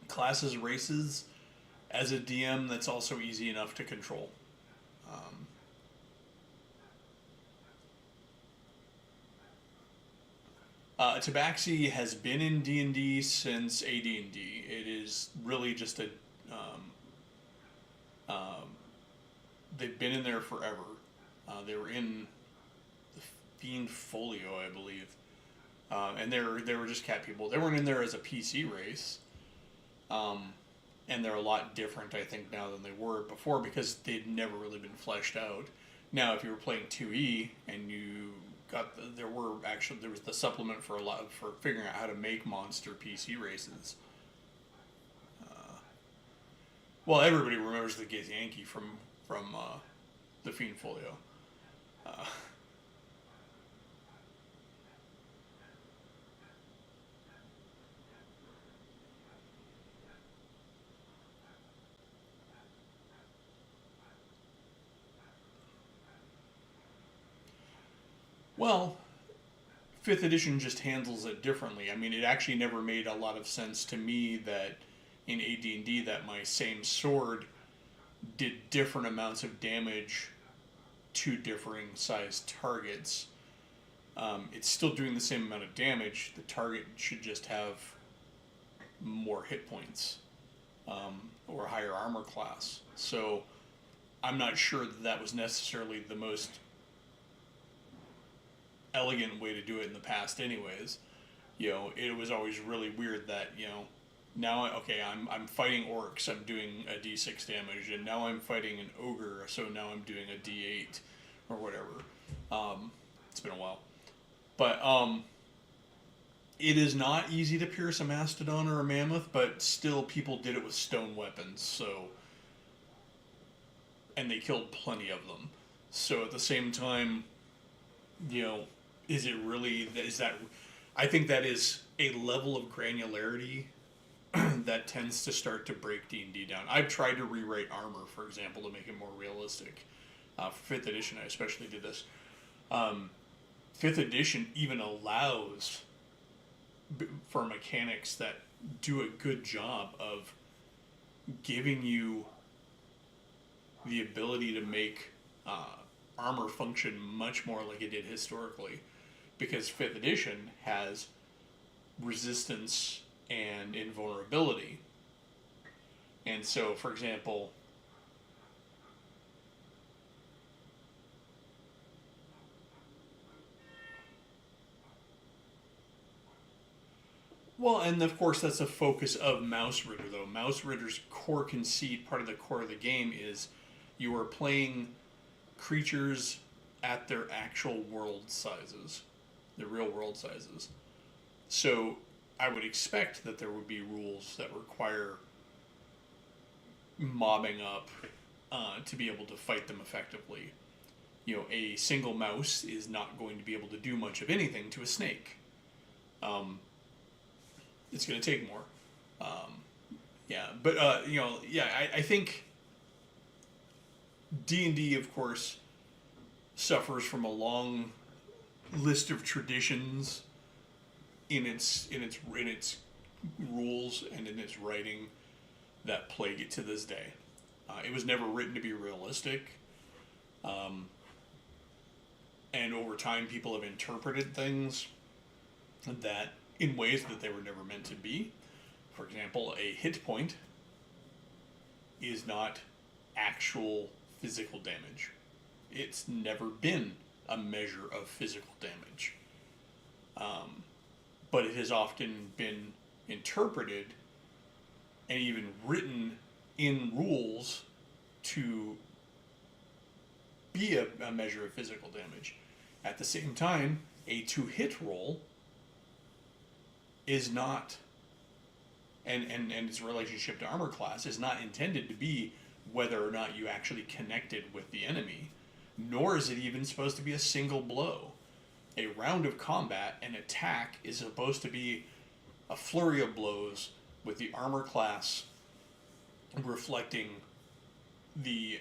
Classes, races, as a DM, that's also easy enough to control. Tabaxi has been in D&D since AD&D. It is really just a um, they've been in there forever. They were in the Fiend Folio, I believe, and they were just cat people. They weren't in there as a PC race, um, and they're a lot different, I think, now than they were before because they'd never really been fleshed out. Now, if you were playing 2E and you got there was the supplement for for figuring out how to make monster PC races. Well, everybody remembers the Githyanki from the Fiend Folio. Uh, well, fifth edition just handles it differently. I mean, it actually never made a lot of sense to me that in AD&D that my same sword did different amounts of damage to differing sized targets. It's still doing the same amount of damage. The target should just have more hit points or higher armor class. So I'm not sure that that was necessarily the most elegant way to do it in the past, anyways. It was always really weird that now okay, I'm fighting orcs, I'm doing a d6 damage, and now I'm fighting an ogre, so now I'm doing a d8 or whatever. It's been a while, but it is not easy to pierce a mastodon or a mammoth, but still people did it with stone weapons, so and they killed plenty of them. So at the same time, you know, is it really is that? I think that is a level of granularity that tends to start to break D&D down. I've tried to rewrite armor, for example, to make it more realistic. For 5th edition, I especially did this. 5th edition even allows for mechanics that do a good job of giving you the ability to make armor function much more like it did historically, because 5th edition has resistance and invulnerability. And so, for example, well, and of course that's a focus of Mouse Ritter, though. Mouse Ritter's core conceit, part of the core of the game, is you are playing creatures at their actual world sizes, the real world sizes. So I would expect that there would be rules that require mobbing up to be able to fight them effectively. A single mouse is not going to be able to do much of anything to a snake. It's going to take more. Yeah, but yeah, I think D&D, of course, suffers from a long list of traditions in its rules and in its writing that plague it to this day. It was never written to be realistic, and over time, people have interpreted things that in ways that they were never meant to be. For example, a hit point is not actual physical damage. It's never been a measure of physical damage. But it has often been interpreted and even written in rules to be a measure of physical damage. At the same time, a 2-hit roll is not, and its relationship to armor class is not intended to be whether or not you actually connected with the enemy, nor is it even supposed to be a single blow. A round of combat, an attack, is supposed to be a flurry of blows with the armor class reflecting the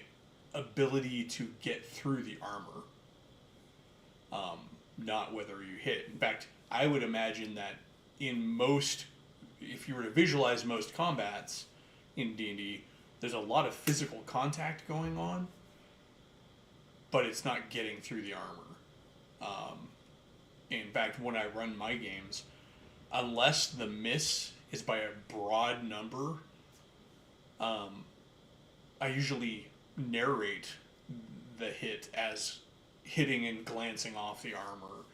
ability to get through the armor, not whether you hit. In fact, I would imagine that in most, if you were to visualize most combats in D&D, there's a lot of physical contact going on, but it's not getting through the armor. In fact, when I run my games, unless the miss is by a broad number, I usually narrate the hit as hitting and glancing off the armor,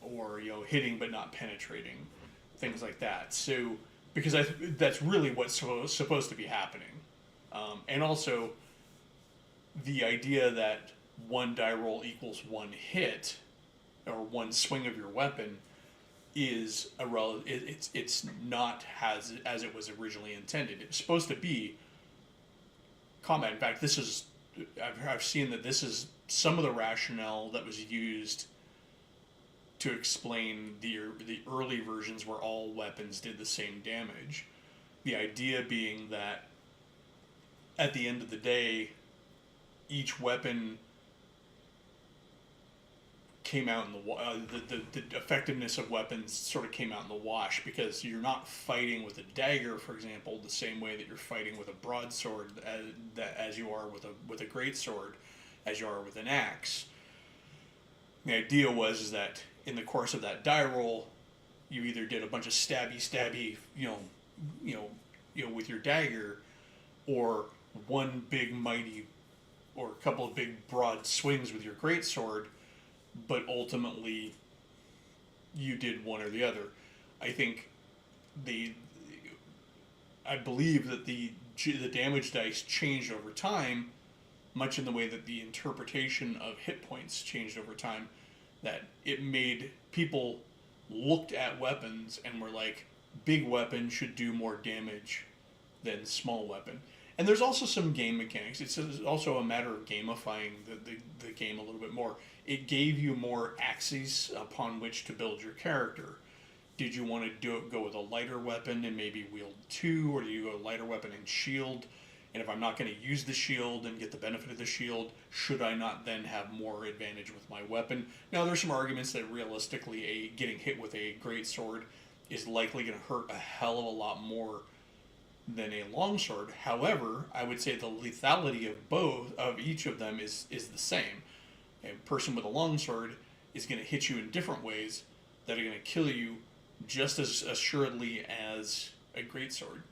or hitting but not penetrating, things like that. So because that's really what's supposed to be happening, and also the idea that one die roll equals one hit or one swing of your weapon is it's not as it was originally intended. It's supposed to be combat. In fact, this is I've seen that this is some of the rationale that was used to explain the early versions where all weapons did the same damage. The idea being that at the end of the day, each weapon came out in the effectiveness of weapons sort of came out in the wash, because you're not fighting with a dagger, for example, the same way that you're fighting with a broadsword as you are with a greatsword, as you are with an axe. The idea was that in the course of that die roll, you either did a bunch of stabby, with your dagger, or one big mighty, or a couple of big broad swings with your greatsword, but ultimately you did one or the other. I believe that the damage dice changed over time, much in the way that the interpretation of hit points changed over time, that it made people looked at weapons and were like, big weapon should do more damage than small weapon. And there's also some game mechanics. It's also a matter of gamifying the game a little bit more. It gave you more axes upon which to build your character. Did you want to go with a lighter weapon and maybe wield two, or do you go lighter weapon and shield? And if I'm not going to use the shield and get the benefit of the shield, should I not then have more advantage with my weapon? Now, there's some arguments that realistically getting hit with a greatsword is likely going to hurt a hell of a lot more than a longsword. However, I would say the lethality of each of them is the same. A person with a longsword is going to hit you in different ways that are going to kill you just as assuredly as a greatsword.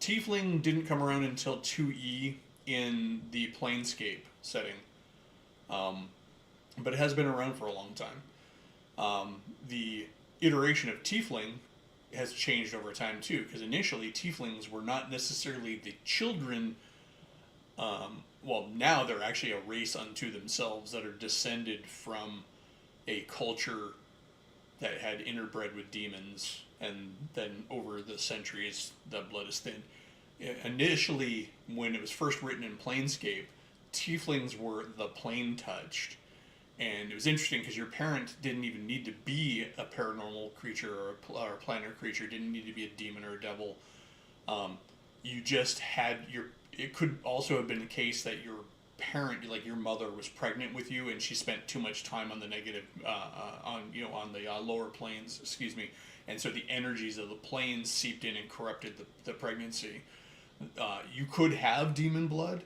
Tiefling didn't come around until 2E in the Planescape setting, but it has been around for a long time. The iteration of Tiefling has changed over time too, because initially Tieflings were not necessarily the children. Now they're actually a race unto themselves that are descended from a culture that had interbred with demons, and then over the centuries the blood is thin. Initially, when it was first written in Planescape, Tieflings were the plane touched. And it was interesting because your parent didn't even need to be a paranormal creature or a planar creature, didn't need to be a demon or a devil. You just had it could also have been the case that your parent, like your mother, was pregnant with you and she spent too much time on the negative, on the lower planes, and so the energies of the planes seeped in and corrupted the pregnancy. You could have demon blood,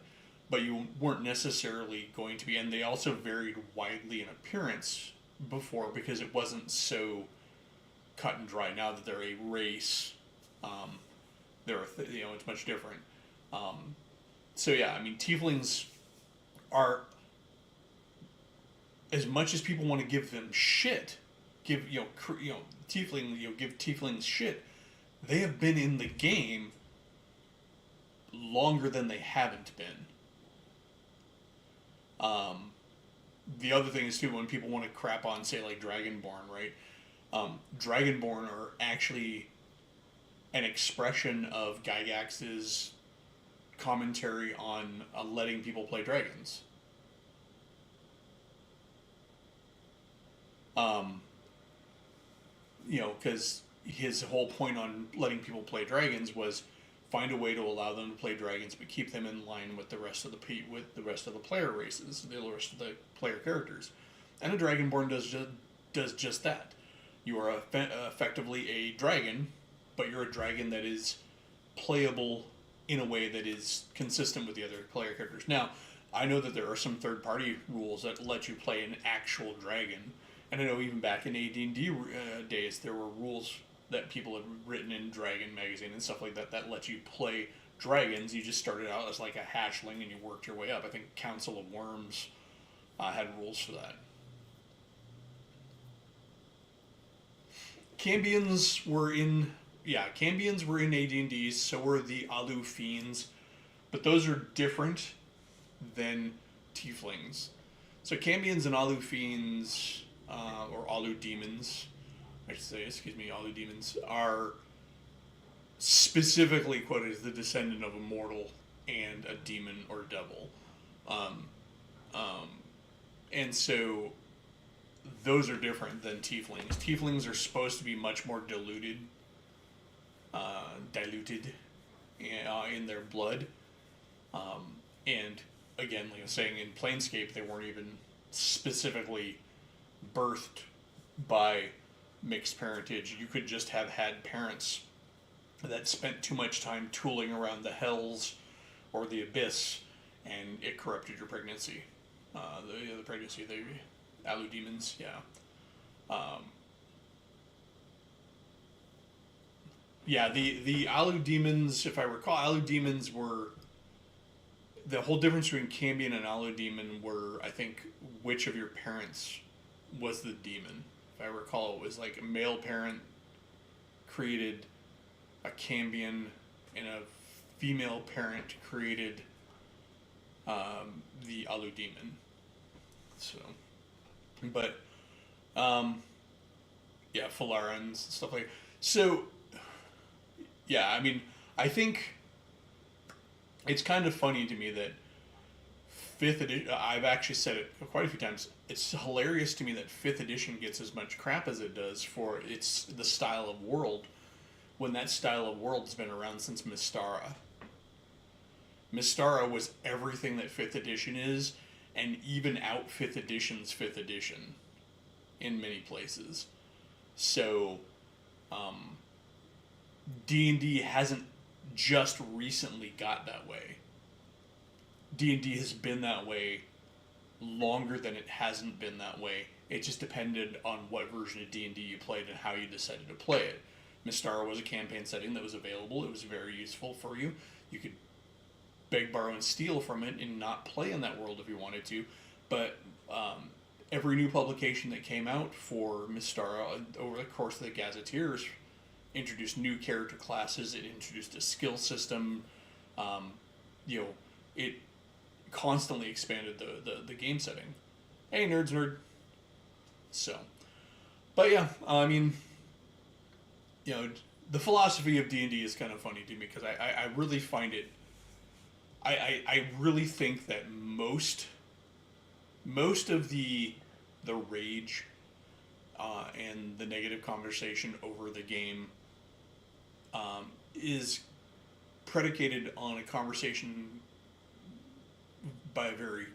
but you weren't necessarily going to be, and they also varied widely in appearance before, because it wasn't so cut and dry. Now that they're a race, it's much different. Tieflings are, as much as people want to give them shit, give Tieflings shit, they have been in the game longer than they haven't been. The other thing is too, when people want to crap on, say, like Dragonborn, right? Dragonborn are actually an expression of Gygax's commentary on letting people play dragons. Because his whole point on letting people play dragons was find a way to allow them to play dragons, but keep them in line with the rest of the player races, the rest of the player characters. And a Dragonborn does just that. You are effectively a dragon, but you're a dragon that is playable in a way that is consistent with the other player characters. Now, I know that there are some third-party rules that let you play an actual dragon, and I know even back in AD&D days there were rules that people had written in Dragon magazine and stuff like that that let you play dragons. You just started out as like a hatchling and you worked your way up. I think Council of Worms had rules for that. Cambions were in Cambions were in AD&D. So were the Alu Fiends, but those are different than Tieflings. So Cambions and Alu Fiends, or Alu Demons, I should say, excuse me, Alu Demons, are specifically quoted as the descendant of a mortal and a demon or devil. Um, um, and so those are different than Tieflings. Tieflings are supposed to be much more diluted in their blood. And again, like I was saying, in Planescape, they weren't even specifically birthed by mixed parentage. You could just have had parents that spent too much time tooling around the hells or the abyss, and it corrupted your pregnancy. The pregnancy, the Alu demons, yeah. The Alu demons, if I recall, Alu demons were the whole difference between Cambion and Alu demon were, I think, which of your parents was the demon. If I recall, it was like a male parent created a Cambion, and a female parent created the Alu demon. So, but Falarans and stuff like that. So, yeah, I mean, I think it's kind of funny to me that 5th edition, I've actually said it quite a few times, it's hilarious to me that 5th edition gets as much crap as it does for the style of world, when that style of world's been around since Mystara. Mystara was everything that 5th edition is, and even out 5th edition's 5th edition in many places. So, D&D hasn't just recently got that way. D&D has been that way longer than it hasn't been that way. It just depended on what version of D&D you played and how you decided to play it. Mystara was a campaign setting that was available. It was very useful for you. You could beg, borrow, and steal from it and not play in that world if you wanted to. But every new publication that came out for Mystara over the course of the Gazetteers introduced new character classes. It introduced a skill system. It constantly expanded the game setting. Hey, nerds, nerd. So, but yeah, I mean, the philosophy of D&D is kind of funny to me because I really find it. I really think that most of the rage and the negative conversation over the game is predicated on a conversation by a very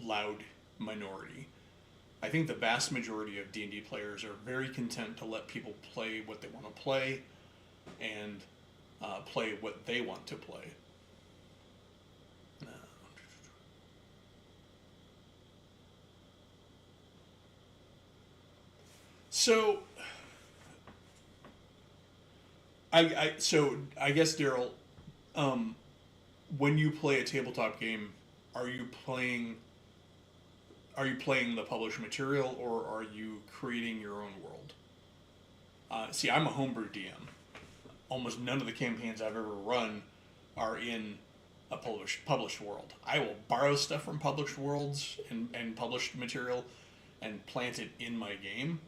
loud minority. I think the vast majority of D&D players are very content to let people play what they want to play and play what they want to play. So, I guess, Daryl, when you play a tabletop game, are you playing the published material, or are you creating your own world? See, I'm a homebrew DM. Almost none of the campaigns I've ever run are in a published world. I will borrow stuff from published worlds and published material and plant it in my game,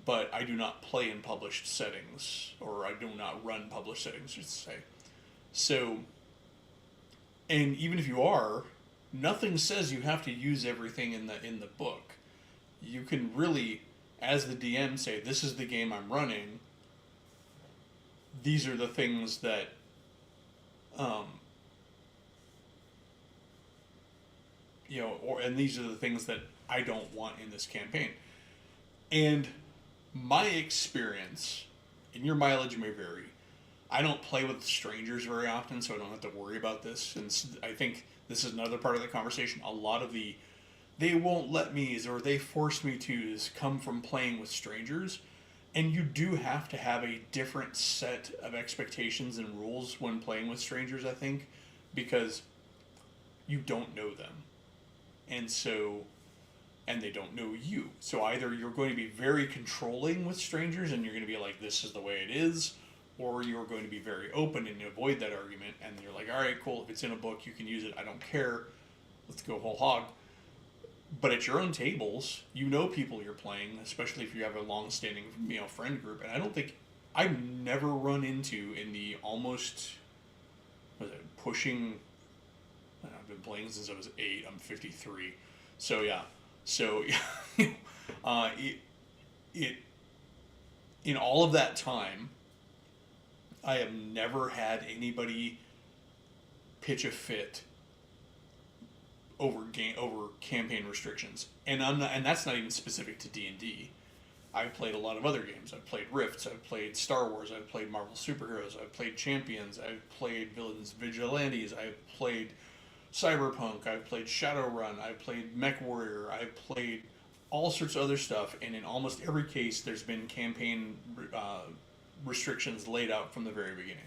but I do not play in published settings, or I do not run published settings, just to say. So, and even if you are, nothing says you have to use everything in the book. You can really, as the DM, say, this is the game I'm running. These are the things that and these are the things that I don't want in this campaign. And my experience, and your mileage may vary, I don't play with strangers very often, so I don't have to worry about this. And I think this is another part of the conversation. A lot of the they won't let me or they force me to come from playing with strangers. And you do have to have a different set of expectations and rules when playing with strangers, I think, because you don't know them. And so, and they don't know you. So either you're going to be very controlling with strangers and you're going to be like, this is the way it is, or you're going to be very open and avoid that argument. And you're like, all right, cool. If it's in a book, you can use it. I don't care. Let's go whole hog. But at your own tables, you know people you're playing, especially if you have a long-standing, friend group. And I don't think I've never run into in the almost pushing. I've been playing since I was 8. I'm 53, so yeah. So it in all of that time, I have never had anybody pitch a fit over campaign restrictions, and that's not even specific to D&D. I've played a lot of other games. I've played Rifts. I've played Star Wars. I've played Marvel Superheroes. I've played Champions. I've played Villains Vigilantes. I've played Cyberpunk. I've played Shadowrun. I've played Mech Warrior. I've played all sorts of other stuff, and in almost every case, there's been campaign restrictions laid out from the very beginning.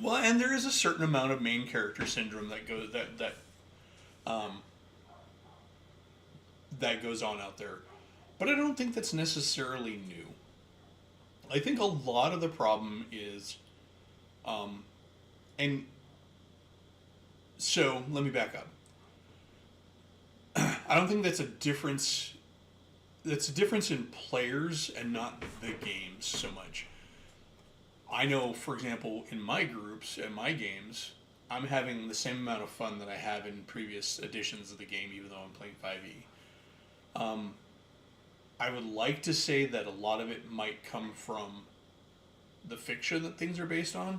Well, and there is a certain amount of main character syndrome that goes on out there, but I don't think that's necessarily new. I think a lot of the problem is, and so let me back up. I don't think that's a difference. That's a difference in players and not the games so much. I know, for example, in my groups and my games, I'm having the same amount of fun that I have in previous editions of the game, even though I'm playing 5e. I would like to say that a lot of it might come from the fiction that things are based on.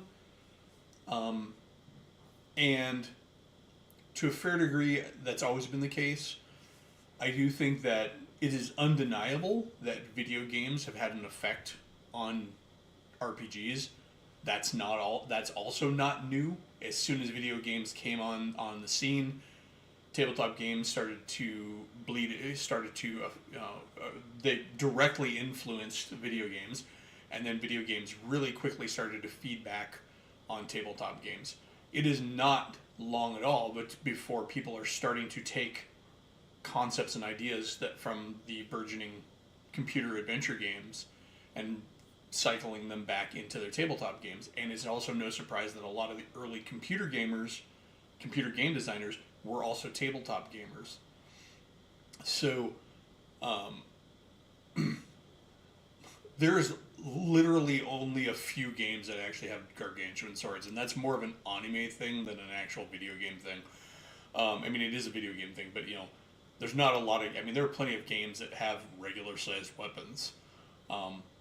And to a fair degree, that's always been the case. I do think that it is undeniable that video games have had an effect on RPGs. That's also not new. As soon as video games came on the scene, tabletop games started to bleed. They directly influenced video games, and then video games really quickly started to feed back on tabletop games. It is not long at all, but before people are starting to take concepts and ideas that from the burgeoning computer adventure games and cycling them back into their tabletop games. And it's also no surprise that a lot of the early computer game designers, were also tabletop gamers. So, there's literally only a few games that actually have gargantuan swords, and that's more of an anime thing than an actual video game thing. It is a video game thing, but there's not a lot of. There are plenty of games that have regular sized weapons.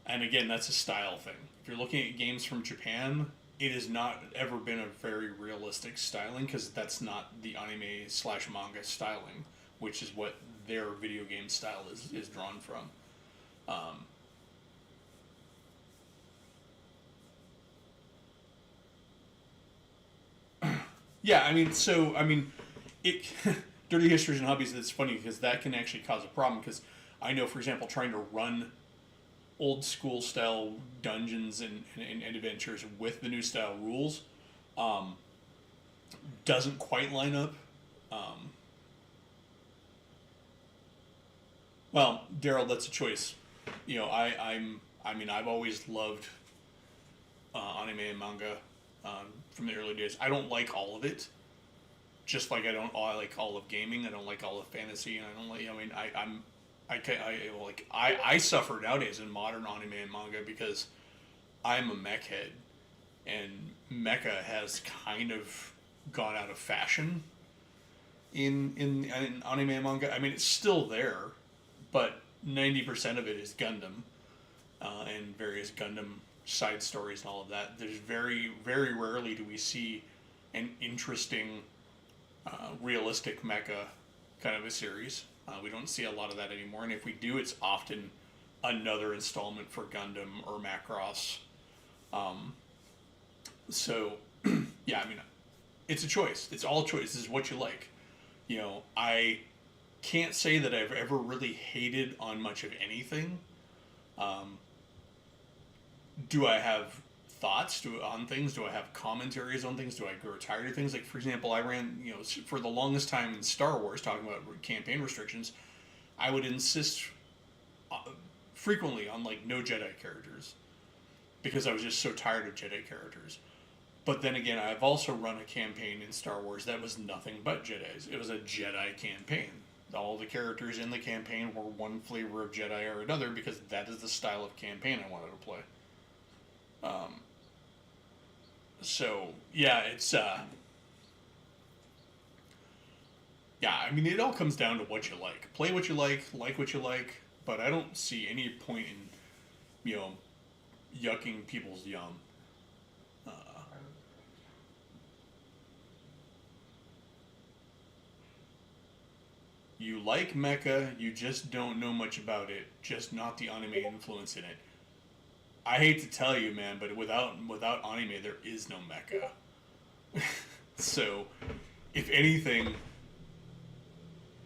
And again, that's a style thing. If you're looking at games from Japan, it has not ever been a very realistic styling because that's not the anime/manga styling, which is what their video game style is drawn from. Yeah, it Dirty Histories and Hobbies. It's funny because that can actually cause a problem because I know, for example, trying to run old school style dungeons and adventures with the new style rules doesn't quite line up. Well, Daryl, that's a choice. I've always loved anime and manga from the early days. I don't like all of it. Just like I like all of gaming. I don't like all of fantasy, and I don't like. I suffer nowadays in modern anime and manga because I'm a mech head, and mecha has kind of gone out of fashion in anime and manga. It's still there, but 90% of it is Gundam and various Gundam side stories and all of that. There's very, very rarely do we see an interesting realistic mecha kind of a series. We don't see a lot of that anymore, and if we do, it's often another installment for Gundam or Macross. Um, so, yeah, I mean, it's a choice. It's all choice. This is what you like. I can't say that I've ever really hated on much of anything. Um, do I have thoughts on things? Do I have commentaries on things? Do I grow tired of things? Like, for example, I ran, for the longest time in Star Wars, talking about campaign restrictions, I would insist uh, frequently on, like, no Jedi characters because I was just so tired of Jedi characters. But then again, I've also run a campaign in Star Wars that was nothing but Jedis. It was a Jedi campaign. All the characters in the campaign were one flavor of Jedi or another because that is the style of campaign I wanted to play. Um, so yeah, it's yeah. I mean, it all comes down to what you like. Play what you like what you like. But I don't see any point in yucking people's yum. Uh, you like mecha, you just don't know much about it. Just not the anime influence in it. I hate to tell you, man, but without anime, there is no mecha. So, if anything,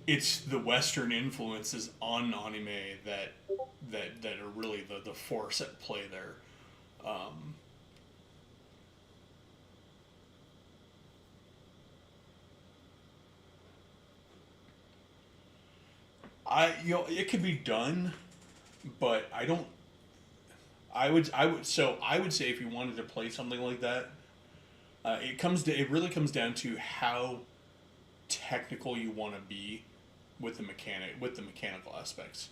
it's the Western influences on anime that are really the force at play there. Um, it could be done, but I don't. I would say if you wanted to play something like that, it really comes down to how technical you want to be with the mechanical aspects.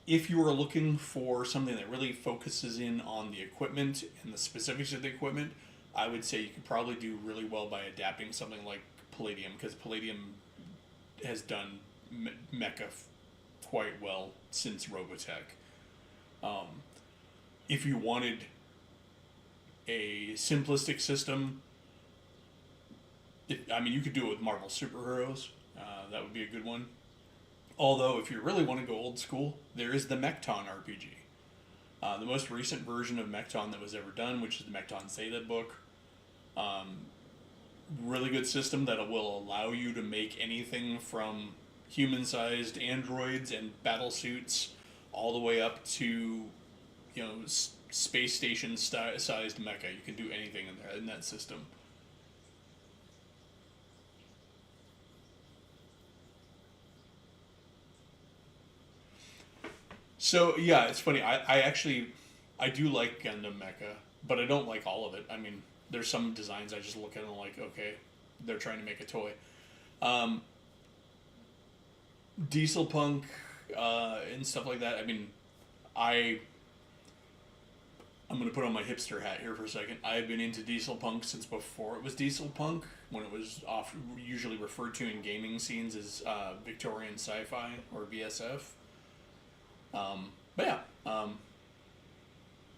If you are looking for something that really focuses in on the equipment and the specifics of the equipment, I would say you could probably do really well by adapting something like Palladium, because Palladium has done mecha quite well since Robotech. Um, if you wanted a simplistic system, you could do it with Marvel Superheroes. That would be a good one. Although, if you really want to go old school, there is the Mechton RPG. The most recent version of Mechton that was ever done, which is the Mechton Zeta book. Really good system that will allow you to make anything from human-sized androids and battle suits all the way up to, space station sized mecha. You can do anything in that system. So yeah, it's funny. I do like Gundam Mecha, but I don't like all of it. I mean, there's some designs I just look at and I'm like, okay, they're trying to make a toy. Um, Diesel Punk and stuff like that. I mean, I I'm gonna put on my hipster hat here for a second. I've been into Diesel Punk since before it was Diesel Punk, when it was usually referred to in gaming scenes as Victorian Sci-Fi or VSF. But yeah, I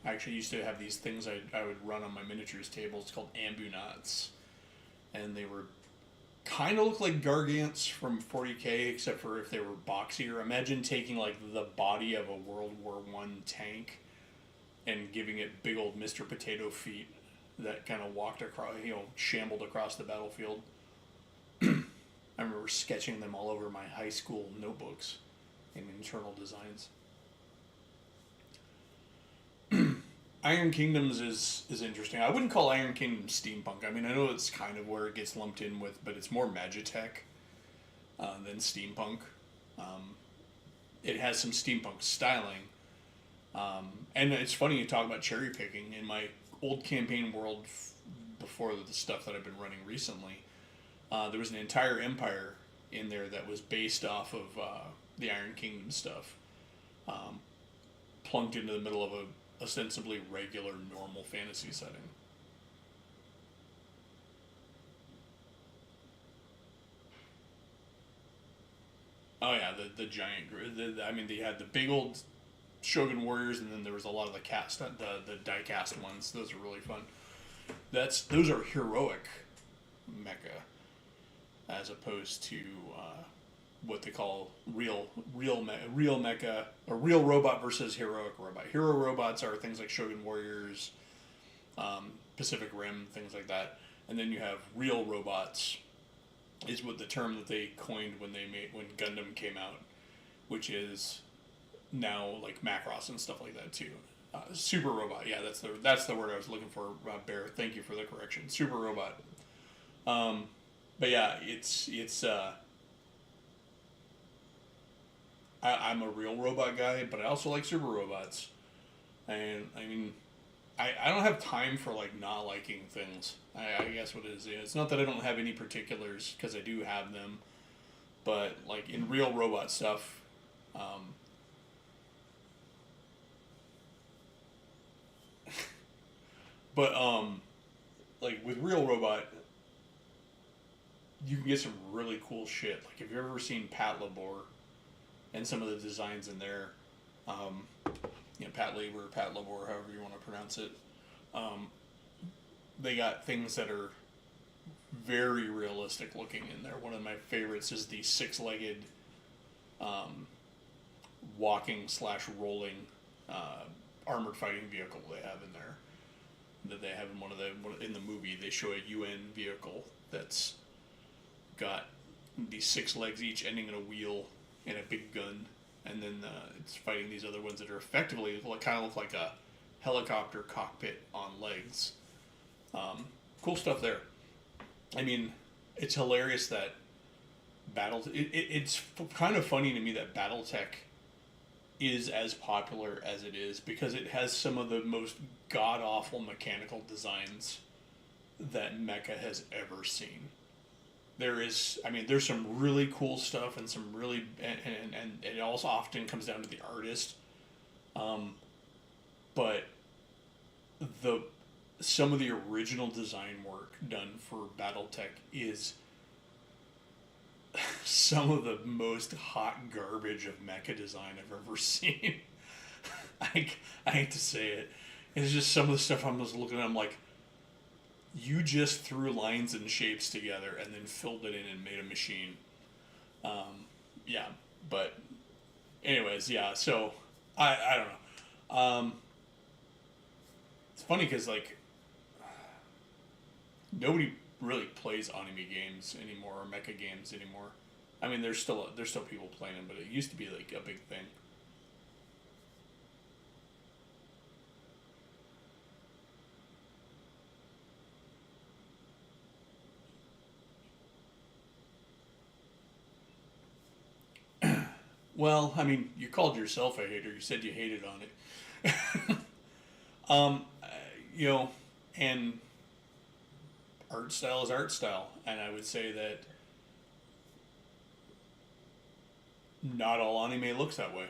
actually used to have these things I would run on my miniatures table. It's called Ambunauts, and they were kind of look like Gargants from 40K, except for if they were boxier. Imagine taking like the body of a World War I tank and giving it big old Mr. Potato feet that kind of walked across, shambled across the battlefield. I remember sketching them all over my high school notebooks in internal designs. Iron Kingdoms is interesting. I wouldn't call Iron Kingdom steampunk. I mean, I know it's kind of where it gets lumped in with, but it's more Magitech than steampunk. It has some steampunk styling. And it's funny you talk about cherry picking. In my old campaign world, before the stuff that I've been running recently, there was an entire empire in there that was based off of the Iron Kingdom stuff, plunked into the middle of a ostensibly regular, normal fantasy setting. Oh yeah, the giant group. I mean, they had the big old Shogun warriors, and then there was a lot of the die cast ones. Those are really fun. Those are heroic mecha, as opposed to what they call real mecha or real robot versus heroic robot. Hero robots are things like Shogun Warriors, Pacific Rim, things like that. And then you have real robots, is what the term that they coined when Gundam came out, which is now like Macross and stuff like that too. Super robot, yeah, that's the word I was looking for. Bear, thank you for the correction. Super robot. But yeah, I'm a real robot guy, but I also like super robots. And I mean, I don't have time for like not liking things. I guess what it is. It's not that I don't have any particulars because I do have them, but like in real robot stuff, um, but like with real robot, you can get some really cool shit. Like if you've ever seen Pat Labor and some of the designs in there, um, Pat Labor, Pat Labor, however you want to pronounce it. Um, they got things that are very realistic looking in there. One of my favorites is the six-legged um, walking slash rolling armored fighting vehicle they have in there. That they have in in the movie. They show a UN vehicle that's got these six legs each ending in a wheel and a big gun, and then it's fighting these other ones that are effectively kind of look like a helicopter cockpit on legs. Cool stuff there. I mean, it's hilarious that it's kind of funny to me that BattleTech is as popular as it is because it has some of the most god awful mechanical designs that Mecha has ever seen. There's some really cool stuff and some really, and it also often comes down to the artist. But the some of the original design work done for BattleTech is some of the most hot garbage of mecha design I've ever seen. I hate to say it. It's just some of the stuff I'm just looking at. I'm like, you just threw lines and shapes together and then filled it in and made a machine. Yeah, but anyways, yeah. So I don't know. It's funny because like nobody really plays anime games anymore or mecha games anymore. I mean, there's still people playing them, but it used to be like a big thing. Well, I mean, you called yourself a hater. You said you hated on it. um, uh, you know, and art style is art style, and I would say that not all anime looks that way.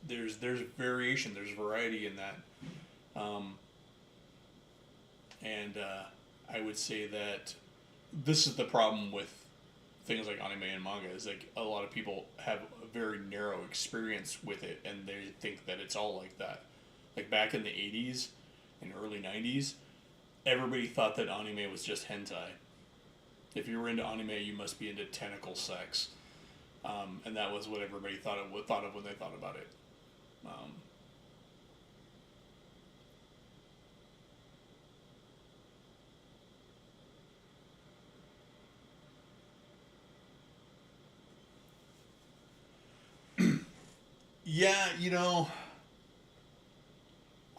There's variation, there's variety in that, um, and I would say that this is the problem with things like anime and manga is like a lot of people have a very narrow experience with it and they think that it's all like that. Like back in the 80s and early 90s, everybody thought that anime was just hentai. If you were into anime, you must be into tentacle sex, and that was what everybody thought of when they thought about it. Um, yeah,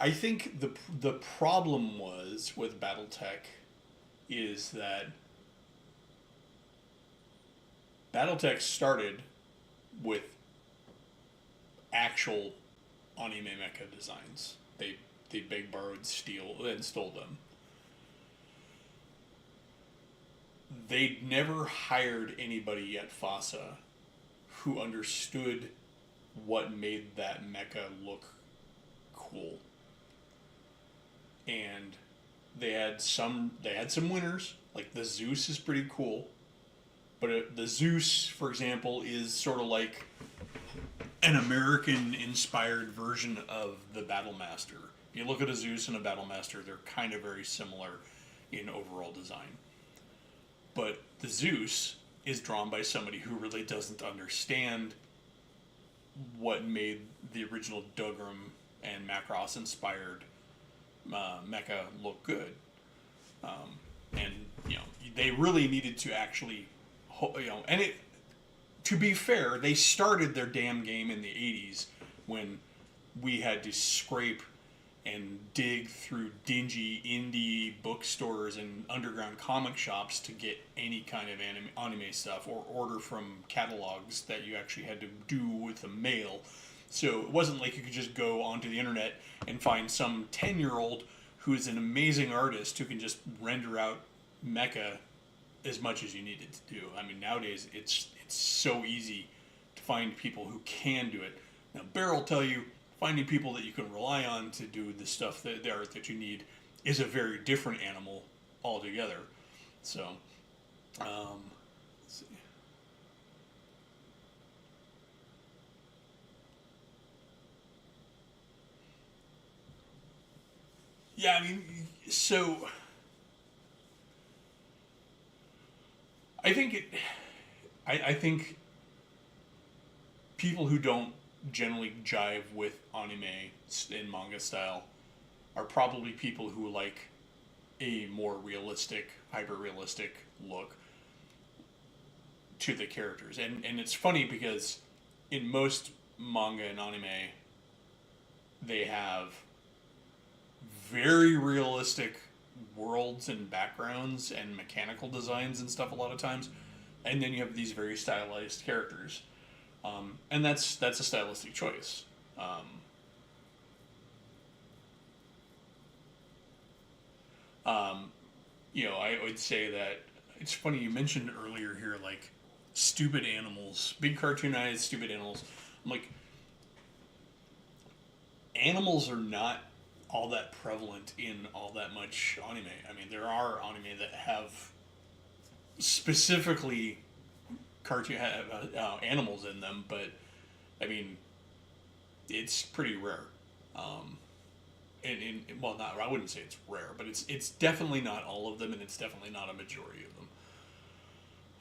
I think the problem was with BattleTech is that BattleTech started with actual anime mecha designs. They big borrowed steel and stole them. They never hired anybody at FASA who understood what made that mecha look cool. And they had some winners. Like the Zeus is pretty cool, but the Zeus, for example, is sort of like an American inspired version of the Battlemaster. If you look at a Zeus and a Battlemaster, they're kind of very similar in overall design. But the Zeus is drawn by somebody who really doesn't understand what made the original Dougram and Macross inspired mecha look good. And they really needed to actually, and it. To be fair, they started their damn game in the '80s when we had to scrape and dig through dingy indie bookstores and underground comic shops to get any kind of anime stuff, or order from catalogs that you actually had to do with the mail. So it wasn't like you could just go onto the internet and find some 10-year-old who is an amazing artist who can just render out mecha as much as you needed to do. I mean, nowadays it's so easy to find people who can do it. Now, Bear will tell you, finding people that you can rely on to do the stuff the art that you need is a very different animal altogether. So, let's see. Yeah, I mean, so I think it. I think people who don't generally jive with anime in manga style are probably people who like a more realistic, hyper realistic look to the characters. And it's funny because in most manga and anime, they have very realistic worlds and backgrounds and mechanical designs and stuff a lot of times. And then you have these very stylized characters. And that's a stylistic choice. I would say that it's funny you mentioned earlier here, like stupid animals, big cartoonized stupid animals. I'm like, animals are not all that prevalent in all that much anime. I mean, there are anime that have specifically cartoon animals in them, but I mean, it's pretty rare. Well, not I wouldn't say it's rare, but it's definitely not all of them, and it's definitely not a majority of them.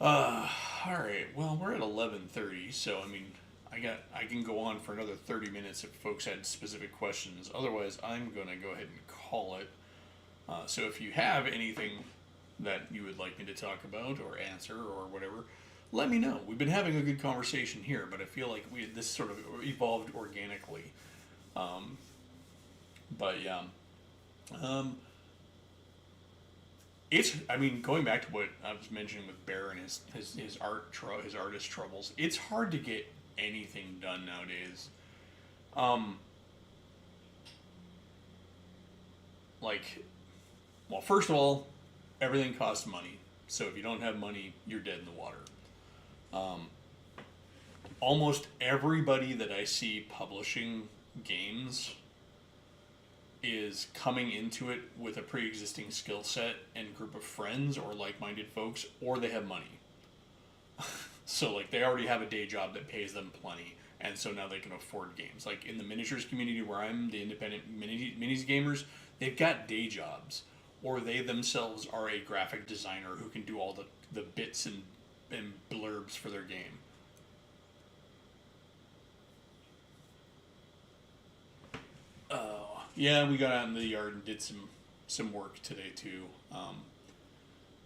All right. Well, we're at 11:30, so I mean, I can go on for another 30 minutes if folks had specific questions. Otherwise, I'm gonna go ahead and call it. So if you have anything that you would like me to talk about or answer or whatever, let me know. We've been having a good conversation here, but I feel like this sort of evolved organically. But yeah, um, I mean, going back to what I was mentioning with Bear and his artist troubles, it's hard to get anything done nowadays. Um, like, well, first of all, everything costs money. So if you don't have money, you're dead in the water. Um, Almost everybody that I see publishing games is coming into it with a pre-existing skill set and group of friends or like-minded folks, or they have money. So like they already have a day job that pays them plenty, and so now they can afford games. Like in the miniatures community where I'm, the independent minis gamers, they've got day jobs, or they themselves are a graphic designer who can do all the bits and blurbs for their game. Yeah, we got out in the yard and did some work today too.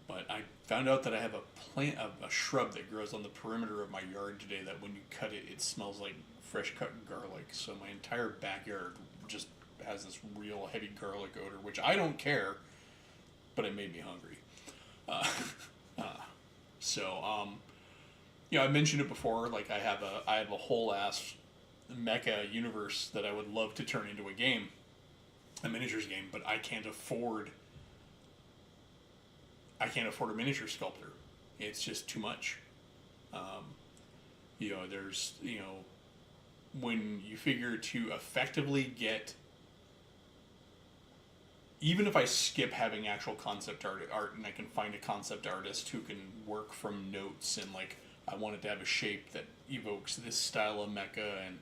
But I found out that I have a shrub that grows on the perimeter of my yard today. That when you cut it, it smells like fresh cut garlic. So my entire backyard just has this real heavy garlic odor, which I don't care, but it made me hungry. Uh, so I mentioned it before. Like I have a whole ass mecha universe that I would love to turn into a game, a miniatures game, but I can't afford a miniature sculptor. It's just too much. Um, there's when you figure to effectively get, even if I skip having actual concept art and I can find a concept artist who can work from notes and like I want it to have a shape that evokes this style of mecha and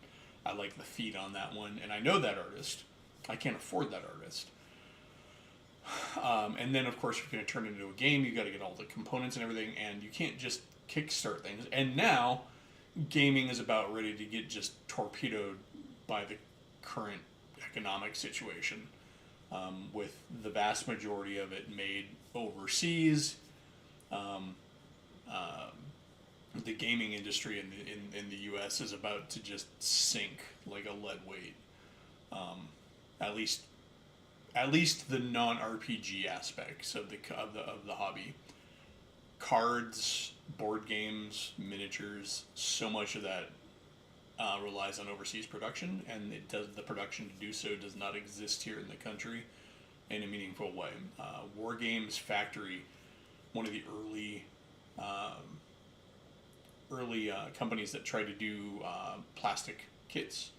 I like the feet on that one and I know that artist, I can't afford that artist. And then of course if you're going to turn it into a game, you got to get all the components and everything, and you can't just kickstart things. And now gaming is about ready to get just torpedoed by the current economic situation, with the vast majority of it made overseas. Um, the gaming industry in the U.S. is about to just sink like a lead weight. Um, at least the non RPG aspects of the hobby, cards, board games, miniatures. So much of that relies on overseas production, and the production to do so does not exist here in the country in a meaningful way. War Games Factory, one of the early companies that tried to do plastic kits.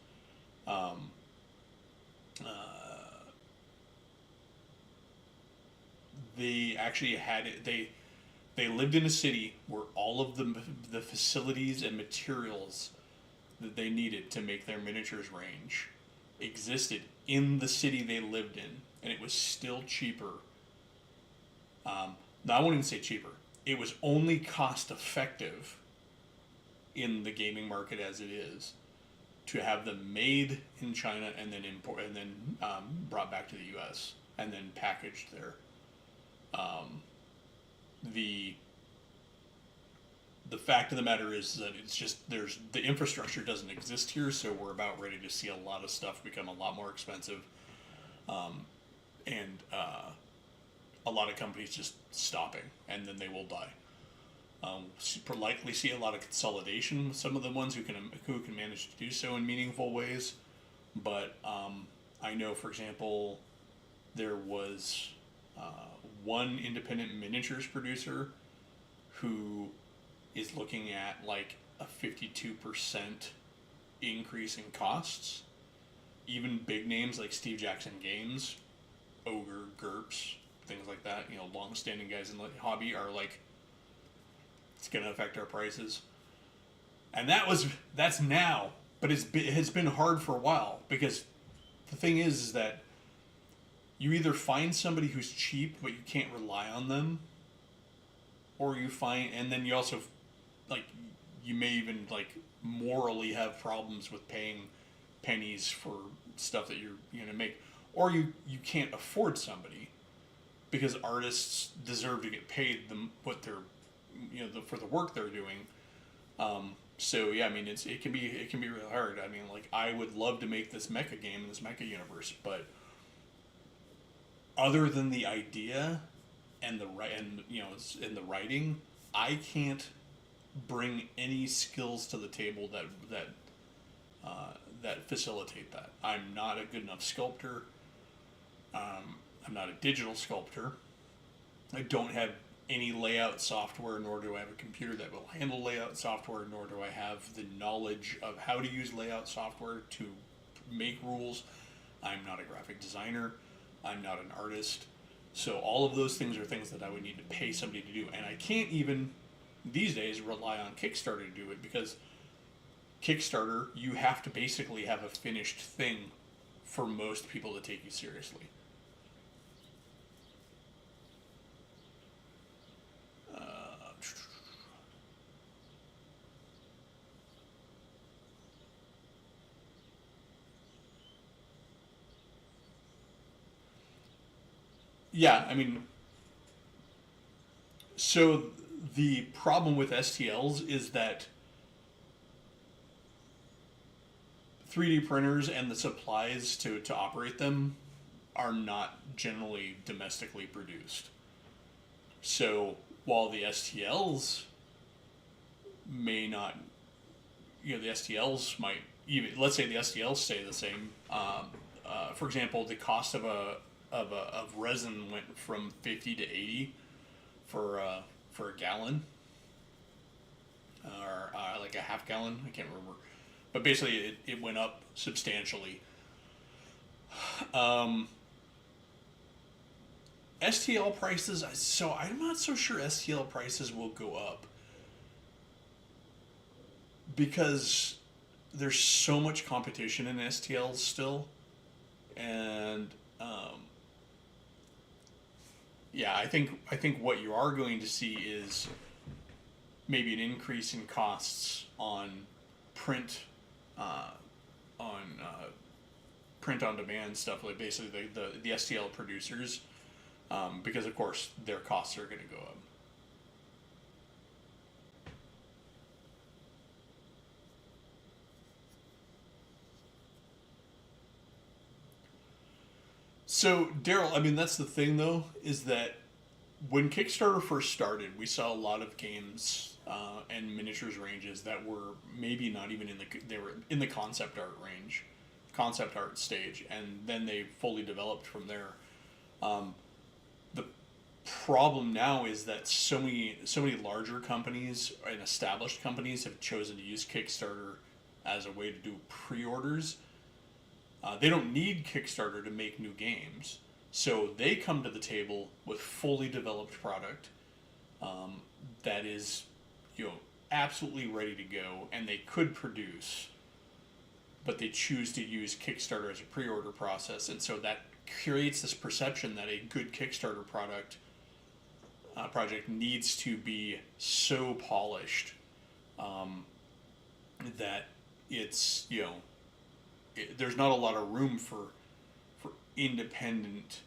Um, they actually had it. They lived in a city where all of the facilities and materials that they needed to make their miniatures range existed in the city they lived in, and it was still cheaper. Now, I won't even say cheaper. It was only cost effective in the gaming market as it is to have them made in China and then brought back to the U.S. and then packaged there. The fact of the matter is that it's just the infrastructure doesn't exist here, so we're about ready to see a lot of stuff become a lot more expensive, and a lot of companies just stopping, and then they will die. Likely see a lot of consolidation with some of the ones who can manage to do so in meaningful ways, but I know, for example, there was one independent miniatures producer who is looking at like a 52% increase in costs. Even big names like Steve Jackson Games, Ogre, GURPS, things like that, long-standing guys in the hobby are like, it's going to affect our prices. And that's now, but it has been hard for a while, because the thing is that you either find somebody who's cheap but you can't rely on them, or and then you also, like, you may even like morally have problems with paying pennies for stuff that you're going to make, or you can't afford somebody, because artists deserve to get paid what they're for the work they're doing. So yeah, I mean, it can be really hard. I mean, like, I would love to make this mecha game in this mecha universe, but other than the idea and the writing, I can't bring any skills to the table that facilitate that. I'm not a good enough sculptor. I'm not a digital sculptor. I don't have any layout software, nor do I have a computer that will handle layout software, nor do I have the knowledge of how to use layout software to make rules. I'm not a graphic designer. I'm not an artist. So all of those things are things that I would need to pay somebody to do. And I can't even, these days, rely on Kickstarter to do it, because Kickstarter, you have to basically have a finished thing for most people to take you seriously. Yeah, I mean, so the problem with STLs is that 3D printers and the supplies to operate them are not generally domestically produced. So while the STLs may not, the STLs might, even, let's say the STLs stay the same. For example, the cost of resin went from 50 to 80 for a gallon, or like a half gallon. I can't remember, but basically it went up substantially. STL prices. So I'm not so sure STL prices will go up, because there's so much competition in STLs still, and yeah, I think what you are going to see is maybe an increase in costs on print, uh, on print on demand stuff, like basically the STL producers, because of course their costs are going to go up. So Daryl, I mean that's the thing though, is that when Kickstarter first started, we saw a lot of games and miniatures ranges that were maybe not even they were in the concept art stage, and then they fully developed from there. The problem now is that so many larger companies and established companies have chosen to use Kickstarter as a way to do pre-orders. They don't need Kickstarter to make new games, so they come to the table with fully developed product that is, absolutely ready to go, and they could produce, but they choose to use Kickstarter as a pre-order process, and so that creates this perception that a good Kickstarter project needs to be so polished that it's there's not a lot of room for independent,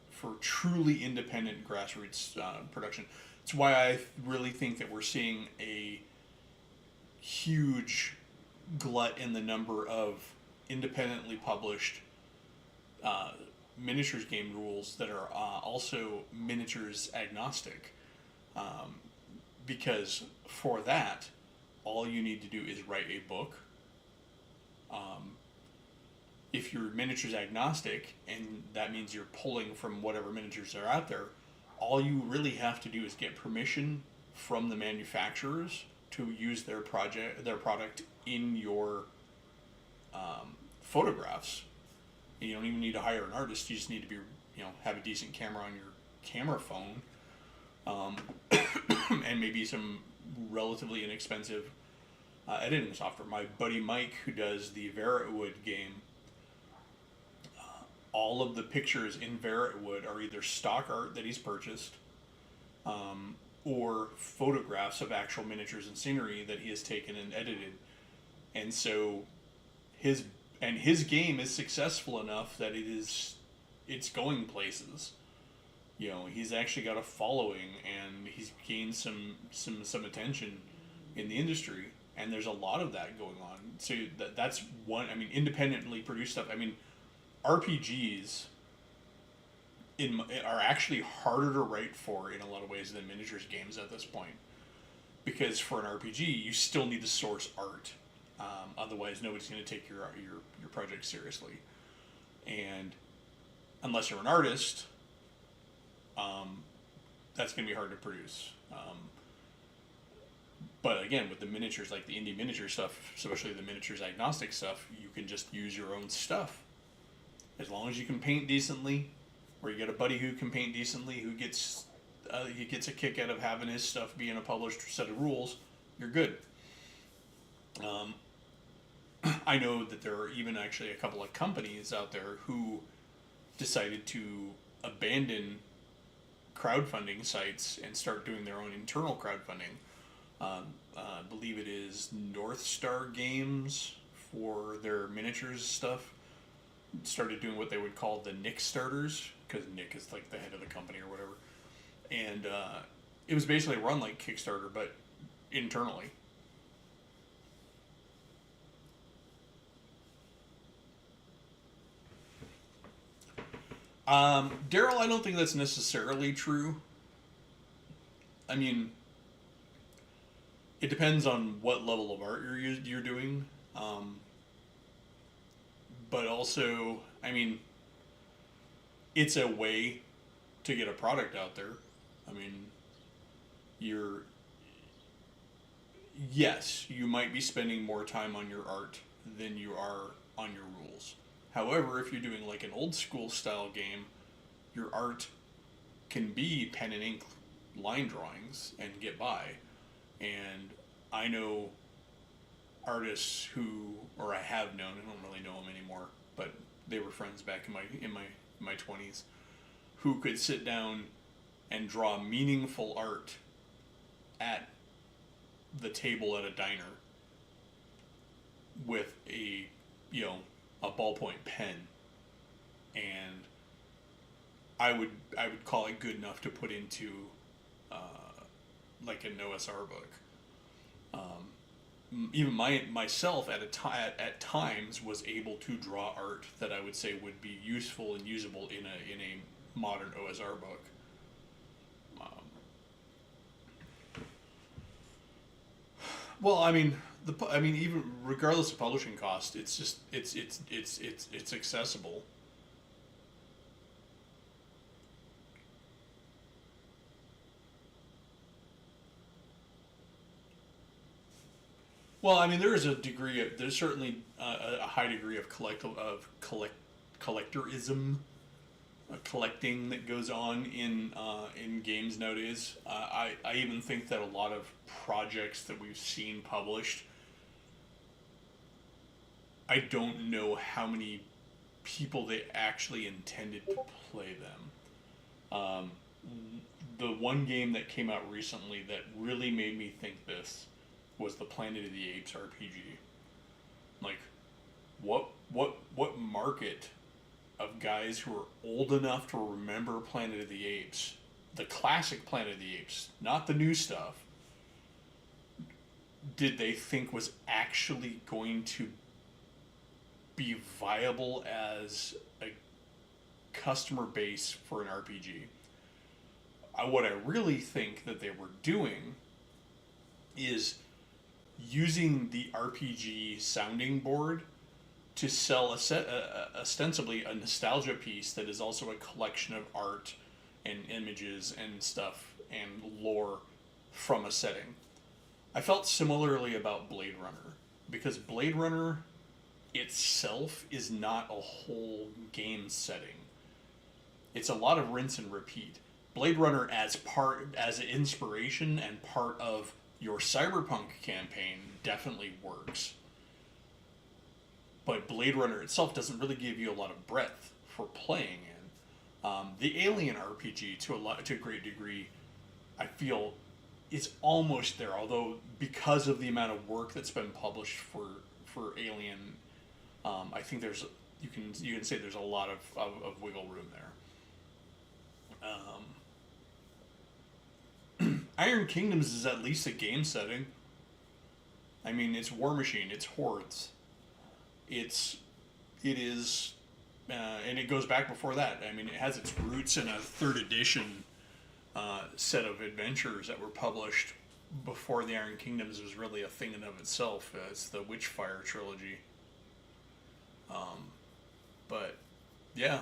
for truly independent grassroots production. It's why I really think that we're seeing a huge glut in the number of independently published miniatures game rules that are also miniatures agnostic. Because for that, all you need to do is write a book. If you're miniatures agnostic, and that means you're pulling from whatever miniatures are out there, all you really have to do is get permission from the manufacturers to use their product in your photographs. And you don't even need to hire an artist. You just need to be, have a decent camera on your camera phone, and maybe some relatively inexpensive editing software. My buddy Mike, who does the Veritwood game, all of the pictures in Veritwood are either stock art that he's purchased, or photographs of actual miniatures and scenery that he has taken and edited. And so his game is successful enough that it's going places. He's actually got a following, and he's gained some attention in the industry, and there's a lot of that going on. So that's one. I mean, independently produced stuff. I mean, RPGs are actually harder to write for in a lot of ways than miniatures games at this point, because for an RPG you still need to source art. Otherwise, nobody's going to take your project seriously, and unless you're an artist, that's going to be hard to produce. But again, with the miniatures, like the indie miniature stuff, especially the miniatures agnostic stuff, you can just use your own stuff. As long as you can paint decently, or you get a buddy who can paint decently, who gets a kick out of having his stuff be in a published set of rules, you're good. I know that there are even actually a couple of companies out there who decided to abandon crowdfunding sites and start doing their own internal crowdfunding. I believe it is North Star Games for their miniatures stuff started doing what they would call the Nick starters, because Nick is like the head of the company or whatever, and it was basically run like Kickstarter but internally. Daryl, I don't think that's necessarily true. I mean, it depends on what level of art you're doing. But also, I mean, it's a way to get a product out there. I mean, yes, you might be spending more time on your art than you are on your rules. However, if you're doing like an old school style game, your art can be pen and ink line drawings and get by. And I know artists who, or I have known, I don't really know them anymore, but they were friends back in my 20s, who could sit down and draw meaningful art at the table at a diner with a, you know, a ballpoint pen, and I would call it good enough to put into uh, like an OSR book. Even myself at times was able to draw art that I would say would be useful and usable in a modern OSR book. Um, well, I mean even regardless of publishing cost, it's just it's accessible. Well, I mean, there is a degree of there's certainly a high degree of collectorism, collecting that goes on in games nowadays. I even think that a lot of projects that we've seen published, I don't know how many people they actually intended to play them. Um, the one game that came out recently that really made me think this was the Planet of the Apes RPG. Like, what market of guys who are old enough to remember Planet of the Apes, the classic Planet of the Apes, not the new stuff, did they think was actually going to be viable as a customer base for an RPG? What I really think that they were doing is using the RPG sounding board to sell ostensibly a nostalgia piece that is also a collection of art and images and stuff and lore from a setting. I felt similarly about Blade Runner, because Blade Runner itself is not a whole game setting. It's a lot of rinse and repeat. Blade Runner as an inspiration and part of your Cyberpunk campaign definitely works. But Blade Runner itself doesn't really give you a lot of breadth for playing in. The Alien RPG, to a great degree, I feel is almost there. Although because of the amount of work that's been published for Alien, I think you can say there's a lot of wiggle room there. Iron Kingdoms is at least a game setting. I mean, it's War Machine, it's Hordes, it is, and it goes back before that. I mean, it has its roots in a third edition set of adventures that were published before the Iron Kingdoms was really a thing in of itself. It's the Witchfire trilogy. But yeah,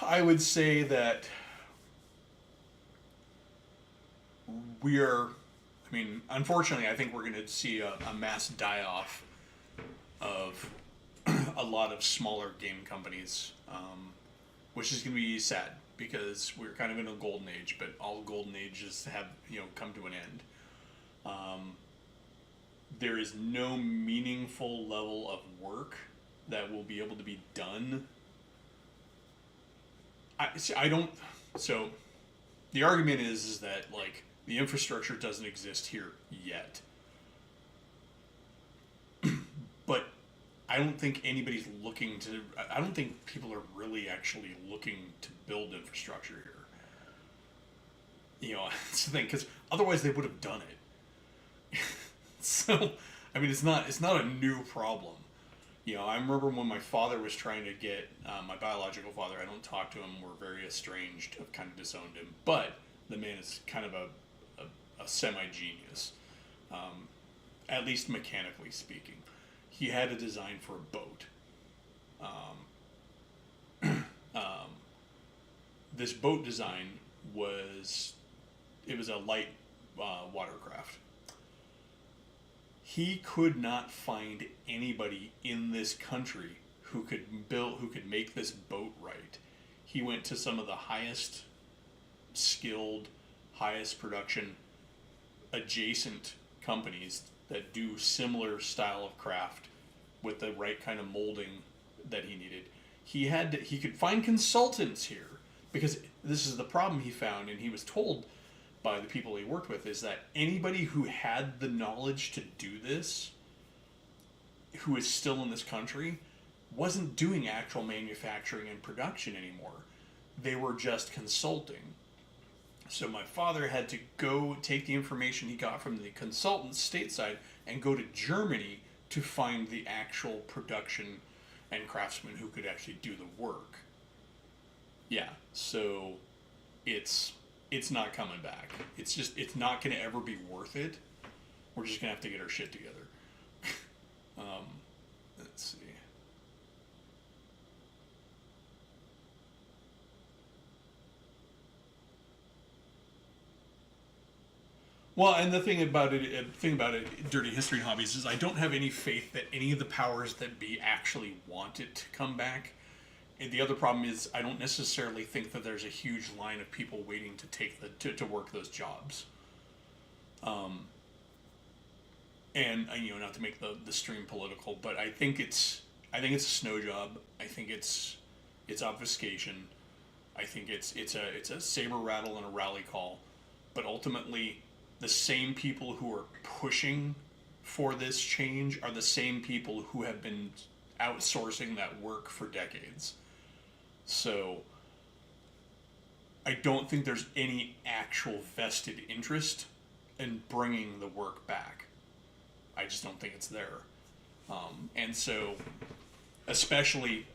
I would say that I mean, unfortunately, I think we're going to see a mass die-off of a lot of smaller game companies, which is going to be sad because we're kind of in a golden age, but all golden ages have, come to an end. There is no meaningful level of work that will be able to be done. I don't. So, the argument is that like the infrastructure doesn't exist here yet. But I don't think anybody's looking to. I don't think people are really actually looking to build infrastructure here. It's the thing, because otherwise they would have done it. So, I mean, it's not a new problem. I remember when my father was trying to get my biological father. I don't talk to him. We're very estranged. I've kind of disowned him, but the man is kind of a semi-genius, at least mechanically speaking. He had a design for a boat. This boat design was a light watercraft. He could not find anybody in this country who could make this boat right. He went to some of the highest skilled, highest production adjacent companies that do similar style of craft with the right kind of molding that he needed. He could find consultants here because this is the problem he found, and he was told by the people he worked with, is that anybody who had the knowledge to do this, who is still in this country, wasn't doing actual manufacturing and production anymore. They were just consulting. So my father had to go take the information he got from the consultants stateside and go to Germany to find the actual production and craftsmen who could actually do the work. Yeah, so it's not coming back. It's not going to ever be worth it. We're just going to have to get our shit together. Let's see. Well, and the thing about it, Dirty History and Hobbies, is I don't have any faith that any of the powers that be actually want it to come back. And the other problem is I don't necessarily think that there's a huge line of people waiting to to work those jobs. And not to make the stream political, but I think it's a snow job. I think it's obfuscation. I think it's a saber rattle and a rally call. But ultimately, the same people who are pushing for this change are the same people who have been outsourcing that work for decades. So I don't think there's any actual vested interest in bringing the work back. I just don't think it's there. And so, especially,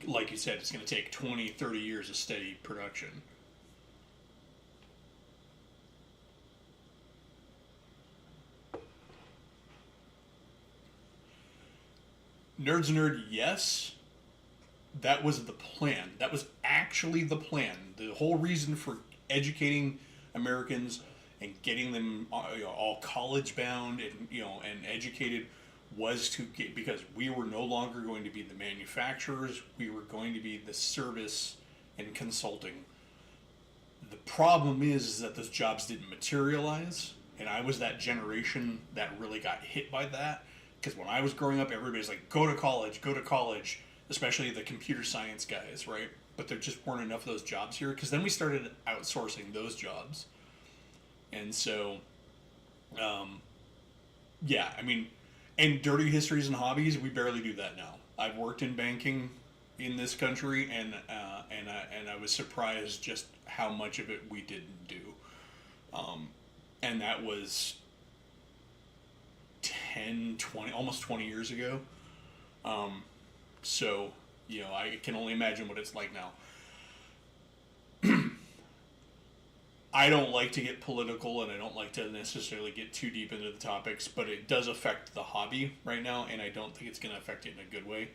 like you said, it's going to take 20, 30 years of steady production. Nerds Nerd, yes. That was the plan. That was actually the plan. The whole reason for educating Americans and getting them all college bound and educated was to get, because we were no longer going to be the manufacturers, we were going to be the service and consulting. The problem is that those jobs didn't materialize, and I was that generation that really got hit by that. Because when I was growing up, everybody's like, go to college, especially the computer science guys, right? But there just weren't enough of those jobs here, because then we started outsourcing those jobs. And so, yeah, I mean, and Dirty Histories and Hobbies, we barely do that now. I've worked in banking in this country, and I was surprised just how much of it we didn't do. And that was 10, 20, almost 20 years ago. So, I can only imagine what it's like now. I don't like to get political, and I don't like to necessarily get too deep into the topics, but it does affect the hobby right now, and I don't think it's going to affect it in a good way.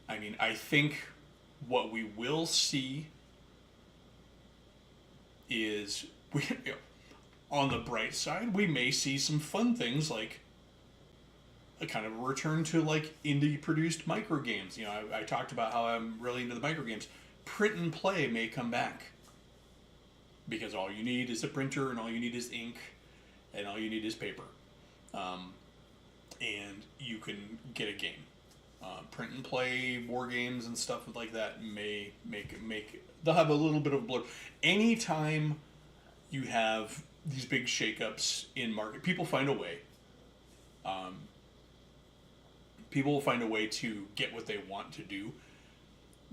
I mean, I think what we will see is, on the bright side, we may see some fun things like a kind of a return to like indie produced micro games. I talked about how I'm really into the micro games. Print and play may come back, because all you need is a printer, and all you need is ink, and all you need is paper, and you can get a game. Print and play war games and stuff like that may make they'll have a little bit of a blur. Anytime you have these big shakeups in market, people find a way. People will find a way to get what they want to do.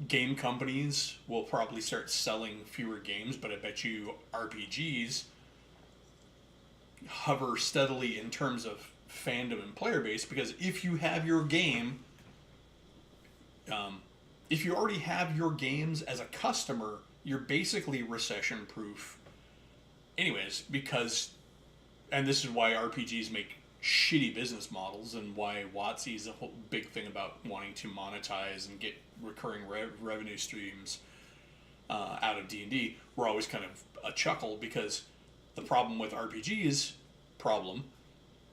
Game companies will probably start selling fewer games, but I bet you RPGs hover steadily in terms of fandom and player base, because if you have your game, if you already have your games as a customer, you're basically recession proof anyways, because, and this is why RPGs make shitty business models, and why WotC is a whole big thing about wanting to monetize and get recurring revenue streams out of D&D. We're always kind of a chuckle, because the problem with RPGs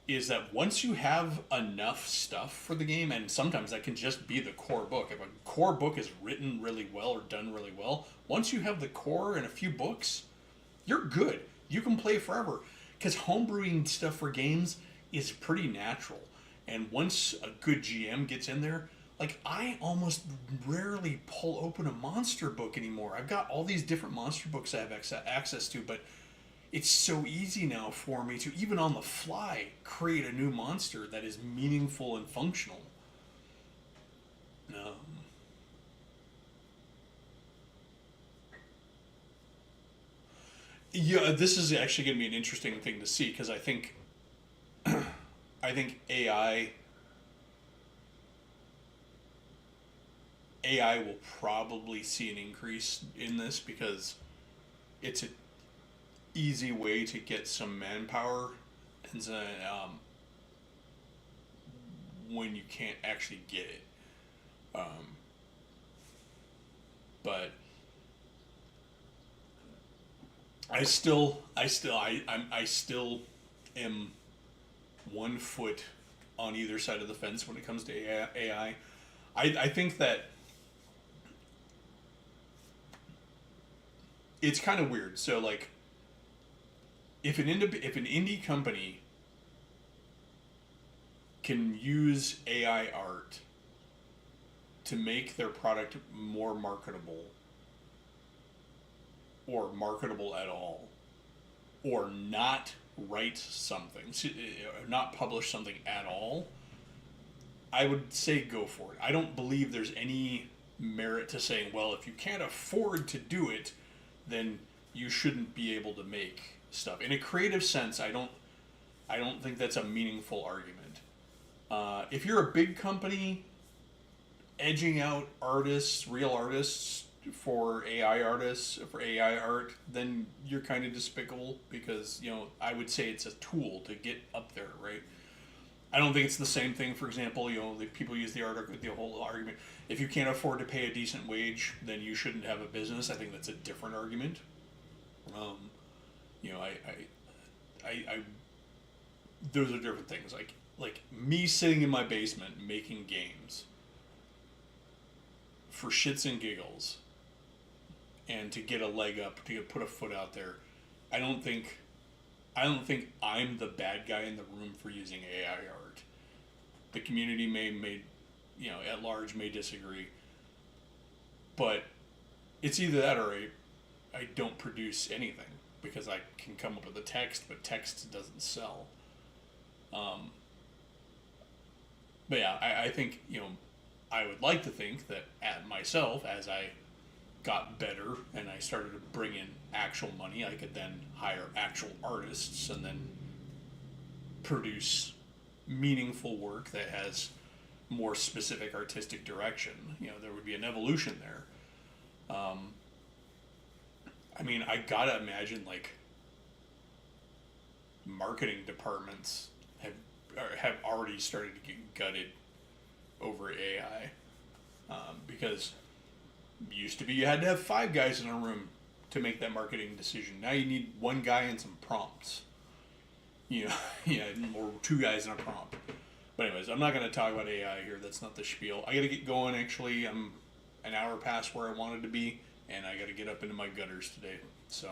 is that once you have enough stuff for the game, and sometimes that can just be the core book. If a core book is written really well or done really well, once you have the core and a few books, you're good. You can play forever, because homebrewing stuff for games is pretty natural. And once a good GM gets in there, like I almost rarely pull open a monster book anymore. I've got all these different monster books I have access to, but it's so easy now for me to, even on the fly, create a new monster that is meaningful and functional. Um, yeah, this is actually going to be an interesting thing to see because I think AI will probably see an increase in this because it's an easy way to get some manpower, and so, when you can't actually get it. Um, but I still am 1 foot on either side of the fence when it comes to AI. I think that it's kind of weird. So like, if an indie company can use AI art to make their product more marketable, or marketable at all, or not write something, not publish something at all, I would say go for it. I don't believe there's any merit to saying, well, if you can't afford to do it, then you shouldn't be able to make stuff. In a creative sense, I don't think that's a meaningful argument. If you're a big company edging out artists, real artists, for AI artists, for AI art, then you're kind of despicable because, I would say it's a tool to get up there, right? I don't think it's the same thing. For example, the people use the whole argument. If you can't afford to pay a decent wage, then you shouldn't have a business. I think that's a different argument. Um, you know, I those are different things. Like me sitting in my basement making games for shits and giggles, and to get a leg up, to put a foot out there. I don't think I'm the bad guy in the room for using AI art. The community may at large may disagree, but it's either that or I don't produce anything because I can come up with a text, but text doesn't sell. But yeah, I think I would like to think that at myself, as I got better and I started to bring in actual money, I could then hire actual artists and then produce meaningful work that has more specific artistic direction. There would be an evolution there. I mean, I gotta imagine like marketing departments have already started to get gutted over AI, because used to be you had to have 5 guys in a room to make that marketing decision. Now you need 1 guy and some prompts. Yeah, or 2 guys and a prompt. But anyways, I'm not going to talk about AI here. That's not the spiel. I got to get going. Actually, I'm an hour past where I wanted to be, and I got to get up into my gutters today. So,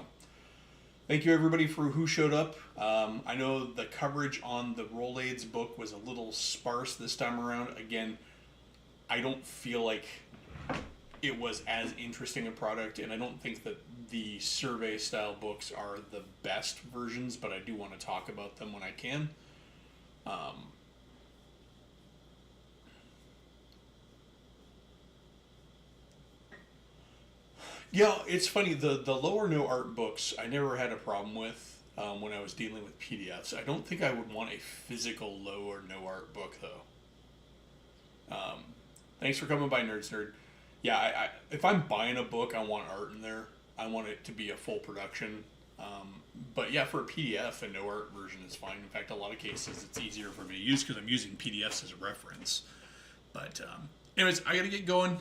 thank you everybody for who showed up. I know the coverage on the Rolaids book was a little sparse this time around. Again, I don't feel like it was as interesting a product, and I don't think that the survey style books are the best versions, but I do want to talk about them when I can. Yeah, it's funny, the low or no art books I never had a problem with when I was dealing with PDFs. I don't think I would want a physical low or no art book though. Thanks for coming by, Nerds Nerd. Yeah, if I'm buying a book, I want art in there. I want it to be a full production. But yeah, for a PDF, a no art version is fine. In fact, a lot of cases it's easier for me to use because I'm using PDFs as a reference. But anyways, I gotta get going.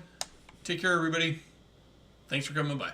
Take care, everybody. Thanks for coming by.